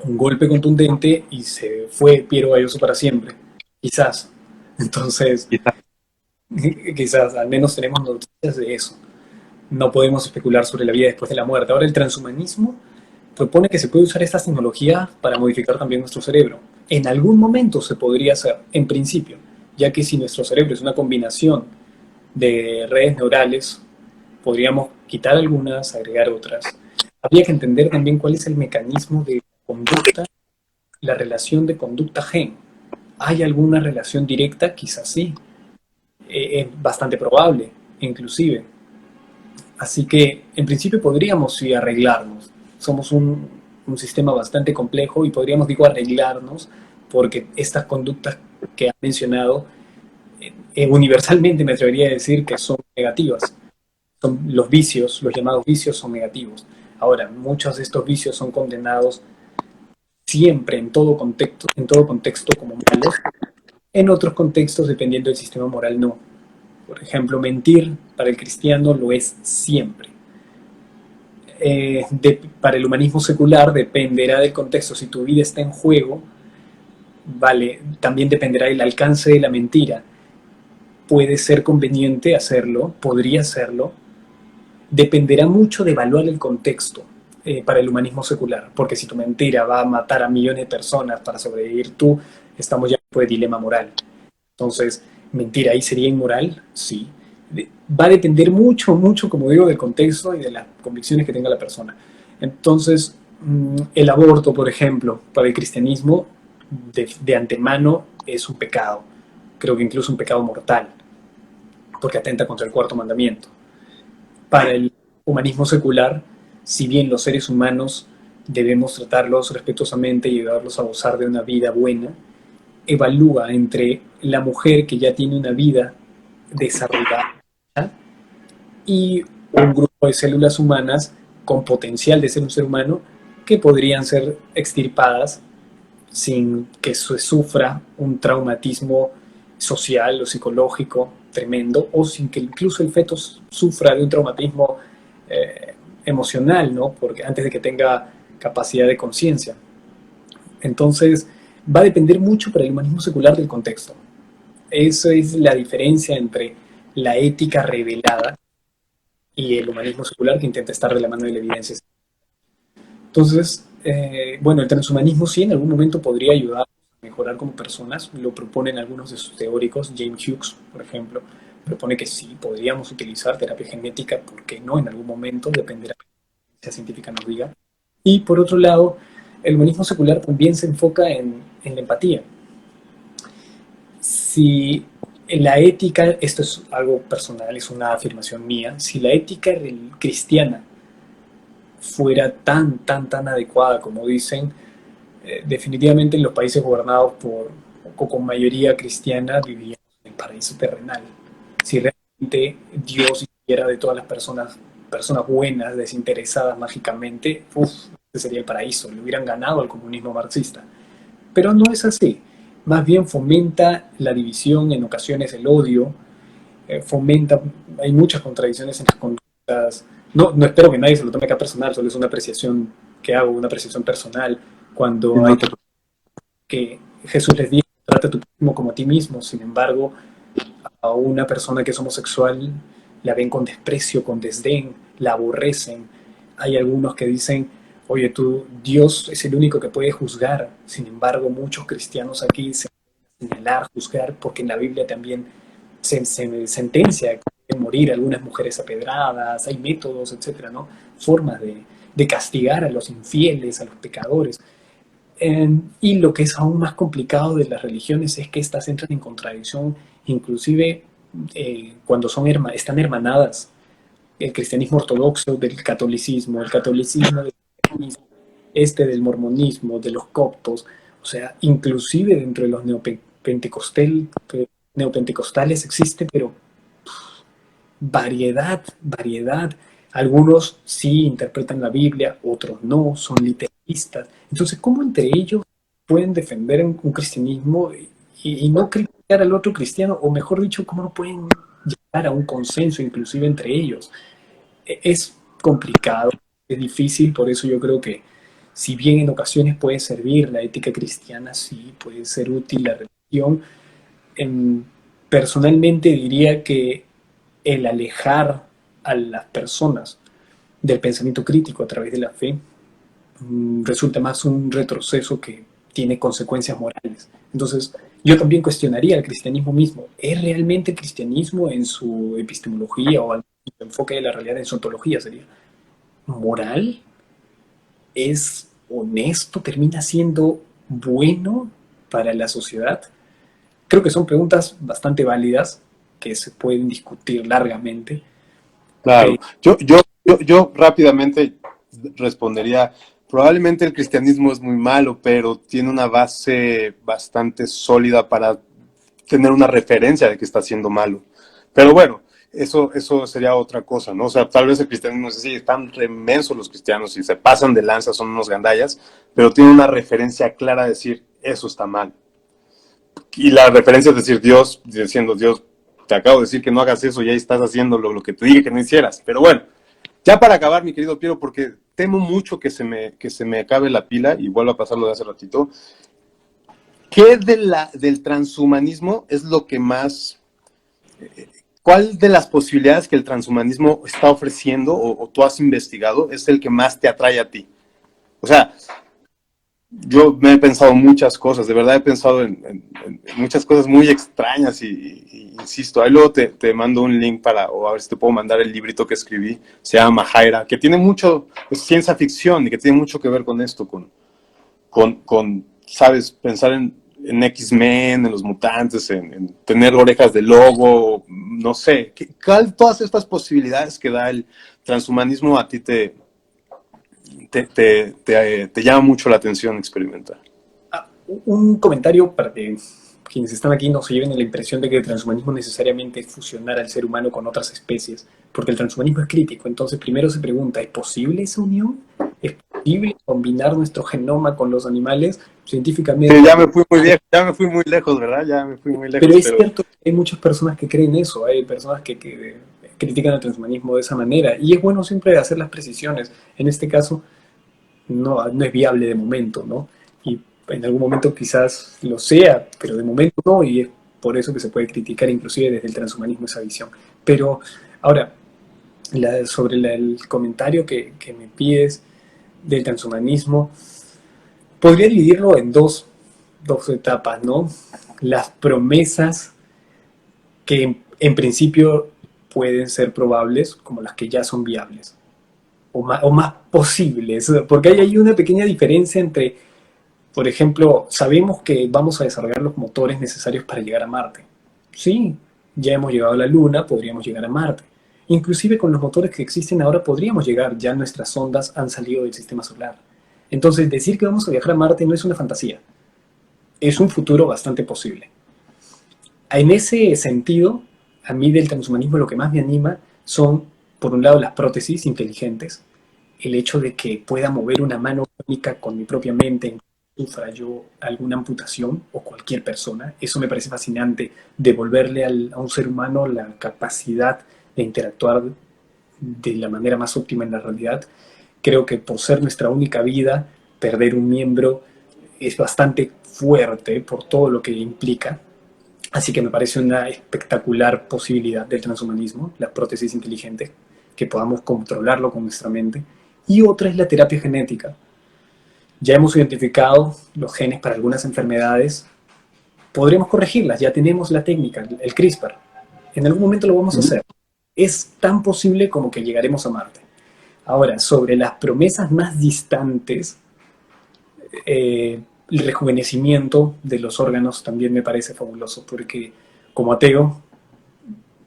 [SPEAKER 1] Un golpe contundente y se fue Piero Galloso para siempre. Quizás. Entonces, quizás, al menos tenemos noticias de eso. No podemos especular sobre la vida después de la muerte. Ahora, el transhumanismo propone que se puede usar estas tecnologías para modificar también nuestro cerebro. En algún momento se podría hacer, en principio, ya que si nuestro cerebro es una combinación de redes neurales, podríamos quitar algunas, agregar otras. Habría que entender también cuál es el mecanismo de conducta, la relación de conducta-gen. ¿Hay alguna relación directa? Quizás sí. Es bastante probable, inclusive. Así que, en principio, podríamos sí arreglarnos. Somos un sistema bastante complejo y podríamos, digo, arreglarnos porque estas conductas que han mencionado, universalmente me atrevería a decir que son negativas. Son los vicios, los llamados vicios son negativos. Ahora, muchos de estos vicios son condenados siempre, en todo contexto como malos. En otros contextos, dependiendo del sistema moral, no. Por ejemplo, mentir para el cristiano lo es siempre. Para el humanismo secular dependerá del contexto. Si tu vida está en juego, vale, también dependerá del alcance de la mentira. Puede ser conveniente hacerlo, podría hacerlo. Dependerá mucho de evaluar el contexto para el humanismo secular, porque si tu mentira va a matar a millones de personas para sobrevivir tú, estamos ya en el dilema moral. Entonces, ¿mentir ahí sería inmoral? Sí. Va a depender mucho, mucho, como digo, del contexto y de las convicciones que tenga la persona. Entonces, el aborto, por ejemplo, para el cristianismo, de antemano es un pecado. Creo que incluso un pecado mortal, porque atenta contra el cuarto mandamiento. Para el humanismo secular, si bien los seres humanos debemos tratarlos respetuosamente y ayudarlos a gozar de una vida buena, evalúa entre la mujer que ya tiene una vida desarrollada y un grupo de células humanas con potencial de ser un ser humano que podrían ser extirpadas sin que se sufra un traumatismo social o psicológico tremendo, o sin que incluso el feto sufra de un traumatismo emocional, ¿no? Porque antes de que tenga capacidad de conciencia. Entonces, va a depender mucho para el humanismo secular del contexto. Esa es la diferencia entre la ética revelada y el humanismo secular que intenta estar de la mano de la evidencia. Entonces, bueno, el transhumanismo sí en algún momento podría ayudar a mejorar como personas. Lo proponen algunos de sus teóricos. James Hughes, por ejemplo, propone que sí, podríamos utilizar terapia genética, ¿por qué no? En algún momento, dependerá de lo que la ciencia científica nos diga. Y por otro lado, el humanismo secular también se enfoca en la empatía. Si la ética, esto es algo personal, es una afirmación mía, si la ética cristiana fuera tan adecuada como dicen, definitivamente en los países gobernados con mayoría cristiana viviríamos en el paraíso terrenal. Si realmente Dios hiciera de todas las personas personas buenas, desinteresadas mágicamente, ese sería el paraíso, le hubieran ganado al comunismo marxista. Pero no es así. Más bien fomenta la división, en ocasiones el odio, fomenta, hay muchas contradicciones en las conductas. No, no espero que nadie se lo tome acá personal, solo es una apreciación que hago, una apreciación personal, cuando hay que Jesús les dice, trata a tu prójimo como a ti mismo. Sin embargo, a una persona que es homosexual la ven con desprecio, con desdén, la aborrecen. Hay algunos que dicen, oye, tú, Dios es el único que puede juzgar. Sin embargo, muchos cristianos aquí se señalar, juzgar, porque en la Biblia también se sentencia que pueden morir algunas mujeres apedradas, hay métodos, etcétera, ¿no? Formas de castigar a los infieles, a los pecadores. Y lo que es aún más complicado de las religiones es que éstas entran en contradicción, inclusive cuando están hermanadas. El cristianismo ortodoxo del catolicismo, el catolicismo del cristianismo, del mormonismo, de los coptos, o sea, inclusive dentro de los neopentecostales existe, pero variedad. Algunos sí interpretan la Biblia, otros no, son literalistas. Entonces, ¿cómo entre ellos pueden defender un cristianismo y no criticar al otro cristiano? O mejor dicho, ¿cómo no pueden llegar a un consenso inclusive entre ellos? Es complicado, es difícil, por eso yo creo que si bien en ocasiones puede servir la ética cristiana, sí puede ser útil la religión. En, Personalmente diría que el alejar a las personas del pensamiento crítico a través de la fe resulta más un retroceso que tiene consecuencias morales. Entonces, yo también cuestionaría el cristianismo mismo. ¿Es realmente el cristianismo en su epistemología o en su enfoque de la realidad, en su ontología sería moral? ¿Es honesto? ¿Termina siendo bueno para la sociedad? Creo que son preguntas bastante válidas que se pueden discutir largamente.
[SPEAKER 2] Claro, yo rápidamente respondería, probablemente el cristianismo es muy malo, pero tiene una base bastante sólida para tener una referencia de que está siendo malo. Pero bueno, eso sería otra cosa, ¿no? O sea, tal vez el cristianismo es así, están remensos los cristianos y se pasan de lanza, son unos gandallas, pero tiene una referencia clara de decir, eso está mal. Y la referencia es decir, Dios, diciendo, Dios, te acabo de decir que no hagas eso y ahí estás haciendo lo que te dije que no hicieras. Pero bueno, ya para acabar, mi querido Piero, porque temo mucho que se me acabe la pila y vuelva a pasar lo de hace ratito. ¿Qué del transhumanismo es lo que más... ¿Cuál de las posibilidades que el transhumanismo está ofreciendo o tú has investigado es el que más te atrae a ti? O sea, yo me he pensado muchas cosas, de verdad he pensado en muchas cosas muy extrañas y insisto, ahí luego te mando un link o a ver si te puedo mandar el librito que escribí, se llama Mahaira, que tiene mucho, es ciencia ficción y que tiene mucho que ver con esto, ¿sabes? Pensar en X-Men, en los mutantes, en tener orejas de lobo, no sé, todas estas posibilidades que da el transhumanismo a ti te llama mucho la atención experimentar.
[SPEAKER 1] Un comentario para que quienes están aquí no se lleven la impresión de que el transhumanismo necesariamente es fusionar al ser humano con otras especies, porque el transhumanismo es crítico. Entonces primero se pregunta, ¿es posible esa unión? ¿Es posible combinar nuestro genoma con los animales? Científicamente...
[SPEAKER 2] Sí, ya me fui muy viejo, ya me fui muy lejos, ¿verdad? Ya me fui muy lejos.
[SPEAKER 1] Pero es cierto que hay muchas personas que creen eso, hay personas que critican el transhumanismo de esa manera, y es bueno siempre hacer las precisiones. En este caso, no es viable de momento, ¿no? Y en algún momento quizás lo sea, pero de momento no, y es por eso que se puede criticar inclusive desde el transhumanismo esa visión. Pero ahora, sobre el comentario que me pides del transhumanismo, podría dividirlo en dos etapas, ¿no? Las promesas que en principio pueden ser probables, como las que ya son viables, o más posibles, porque hay ahí una pequeña diferencia entre, por ejemplo, sabemos que vamos a desarrollar los motores necesarios para llegar a Marte. Sí, ya hemos llegado a la Luna, podríamos llegar a Marte. Inclusive con los motores que existen ahora podríamos llegar, ya nuestras sondas han salido del sistema solar. Entonces, decir que vamos a viajar a Marte no es una fantasía, es un futuro bastante posible. En ese sentido, a mí del transhumanismo lo que más me anima son por un lado, las prótesis inteligentes, el hecho de que pueda mover una mano única con mi propia mente, en sufra yo alguna amputación o cualquier persona, eso me parece fascinante, devolverle a un ser humano la capacidad de interactuar de la manera más óptima en la realidad. Creo que por ser nuestra única vida, perder un miembro es bastante fuerte por todo lo que implica. Así que me parece una espectacular posibilidad del transhumanismo, la prótesis inteligente, que podamos controlarlo con nuestra mente. Y otra es la terapia genética. Ya hemos identificado los genes para algunas enfermedades, podremos corregirlas, ya tenemos la técnica, el CRISPR. En algún momento lo vamos a hacer. Es tan posible como que llegaremos a Marte. Ahora, sobre las promesas más distantes, el rejuvenecimiento de los órganos también me parece fabuloso, porque como ateo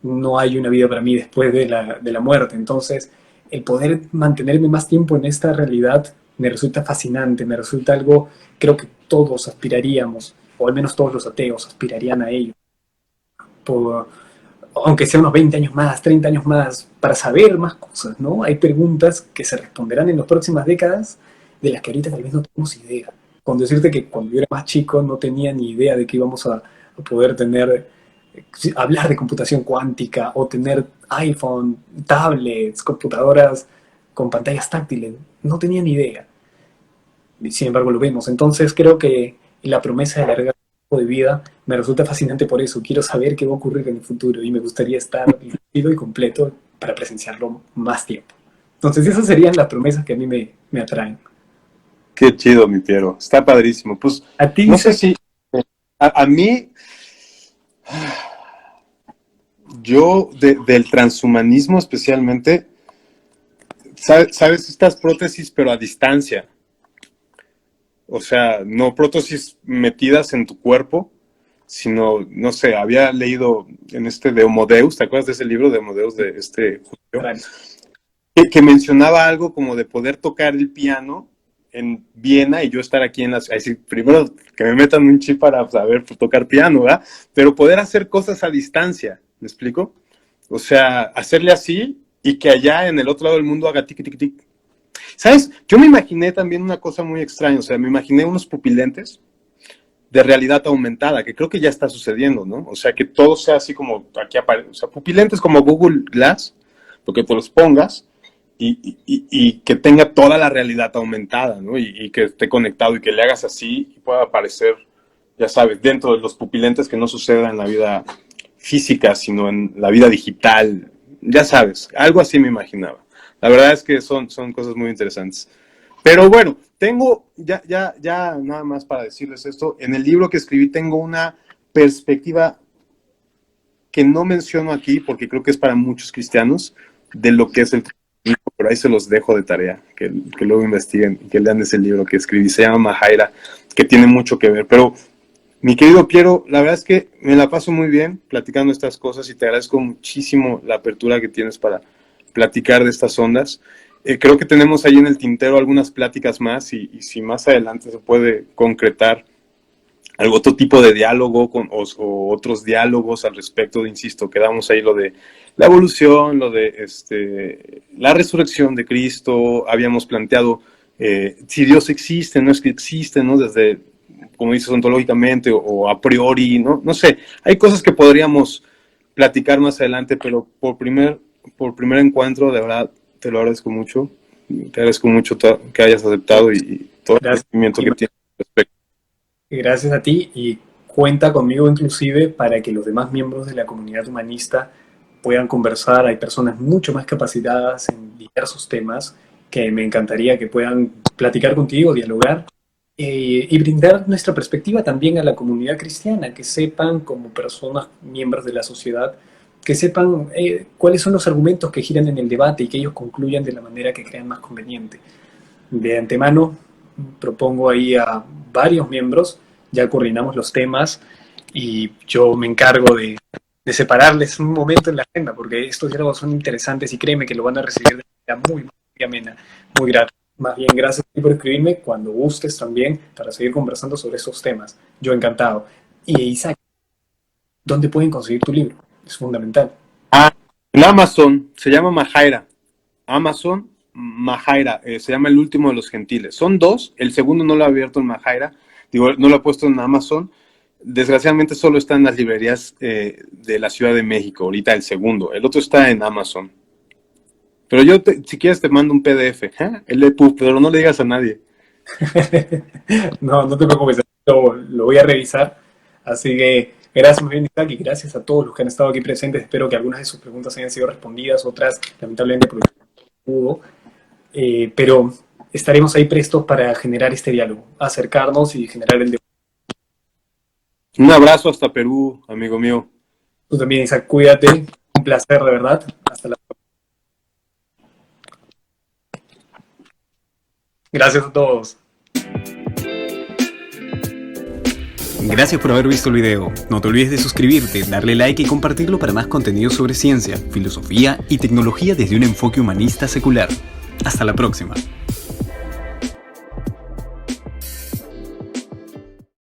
[SPEAKER 1] no hay una vida para mí después de la muerte. Entonces, el poder mantenerme más tiempo en esta realidad me resulta fascinante, me resulta algo, creo que todos aspiraríamos, o al menos todos los ateos aspirarían a ello. Por, aunque sea unos 20 años más, 30 años más, para saber más cosas, ¿no? Hay preguntas que se responderán en las próximas décadas de las que ahorita tal vez no tenemos idea. Con decirte que cuando yo era más chico no tenía ni idea de que íbamos a poder tener, hablar de computación cuántica o tener iPhone, tablets, computadoras con pantallas táctiles. No tenía ni idea. Sin embargo, lo vemos. Entonces creo que la promesa de alargar el tiempo de vida me resulta fascinante por eso. Quiero saber qué va a ocurrir en el futuro y me gustaría estar vivo y completo para presenciarlo más tiempo. Entonces esas serían las promesas que a mí me atraen.
[SPEAKER 2] Qué chido, mi Piero. Está padrísimo. Pues,
[SPEAKER 1] A ti,
[SPEAKER 2] no sé si... A mí, yo, del transhumanismo especialmente, ¿sabes? Estas prótesis, pero a distancia. O sea, no prótesis metidas en tu cuerpo, sino, no sé, había leído en de Homo Deus, ¿te acuerdas de ese libro de Homo Deus de este judío? Que mencionaba algo como de poder tocar el piano en Viena y yo estar aquí en la ciudad. Primero que me metan un chip para saber tocar piano, ¿verdad? Pero poder hacer cosas a distancia, ¿me explico? O sea, hacerle así y que allá en el otro lado del mundo haga tic, tic, tic. ¿Sabes? Yo me imaginé también una cosa muy extraña, o sea, me imaginé unos pupilentes de realidad aumentada, que creo que ya está sucediendo, ¿no? O sea, que todo sea así como aquí aparece, o sea, pupilentes como Google Glass, porque te los pongas y que tenga toda la realidad aumentada, ¿no? Y que esté conectado y que le hagas así y pueda aparecer, ya sabes, dentro de los pupilentes, que no suceda en la vida física, sino en la vida digital, ya sabes, algo así me imaginaba. La verdad es que son cosas muy interesantes. Pero bueno, tengo, ya nada más para decirles esto, en el libro que escribí tengo una perspectiva que no menciono aquí, porque creo que es para muchos cristianos, de lo que es el cristianismo, pero ahí se los dejo de tarea, que luego investiguen y que lean ese libro que escribí, se llama Mahaira, que tiene mucho que ver. Pero, mi querido Piero, la verdad es que me la paso muy bien platicando estas cosas y te agradezco muchísimo la apertura que tienes para platicar de estas ondas. Creo que tenemos ahí en el tintero algunas pláticas más y si más adelante se puede concretar algún otro tipo de diálogo o otros diálogos al respecto, insisto, quedamos ahí lo de la evolución, lo de la resurrección de Cristo, habíamos planteado si Dios existe, no es que existe, ¿no? Desde, como dices, ontológicamente o a priori, ¿no? No sé, hay cosas que podríamos platicar más adelante, pero por primer encuentro, de verdad, te lo agradezco mucho. Te agradezco mucho que hayas aceptado y todo el conocimiento que tienes al respecto.
[SPEAKER 1] Gracias a ti y cuenta conmigo inclusive para que los demás miembros de la comunidad humanista puedan conversar. Hay personas mucho más capacitadas en diversos temas que me encantaría que puedan platicar contigo, dialogar y brindar nuestra perspectiva también a la comunidad cristiana, que sepan como personas, miembros de la sociedad, que sepan cuáles son los argumentos que giran en el debate y que ellos concluyan de la manera que crean más conveniente. De antemano, propongo ahí a varios miembros, ya coordinamos los temas y yo me encargo de separarles un momento en la agenda, porque estos diálogos son interesantes y créeme que lo van a recibir de manera muy, muy amena, muy grata. Más bien, gracias por escribirme cuando gustes también para seguir conversando sobre estos temas. Yo encantado. Y Isaac, ¿dónde pueden conseguir tu libro? Es fundamental.
[SPEAKER 2] En Amazon se llama Mahaira. Amazon Mahaira, se llama El último de los gentiles. Son dos, el segundo no lo ha abierto en Mahaira, digo, no lo ha puesto en Amazon. Desgraciadamente solo está en las librerías de la Ciudad de México, ahorita el segundo. El otro está en Amazon. Pero yo, si quieres, te mando un PDF. El EPUB, pero no le digas a nadie.
[SPEAKER 1] No, no te preocupes, lo voy a revisar. Así que gracias, muy bien, Isaac, y gracias a todos los que han estado aquí presentes. Espero que algunas de sus preguntas hayan sido respondidas, otras, lamentablemente, por el pudo. Pero estaremos ahí prestos para generar este diálogo, acercarnos y generar el debate.
[SPEAKER 2] Un abrazo hasta Perú, amigo mío.
[SPEAKER 1] Tú también, Isaac, cuídate. Un placer, de verdad. Hasta la próxima. Gracias a todos.
[SPEAKER 4] Gracias por haber visto el video. No te olvides de suscribirte, darle like y compartirlo para más contenido sobre ciencia, filosofía y tecnología desde un enfoque humanista secular. Hasta la próxima.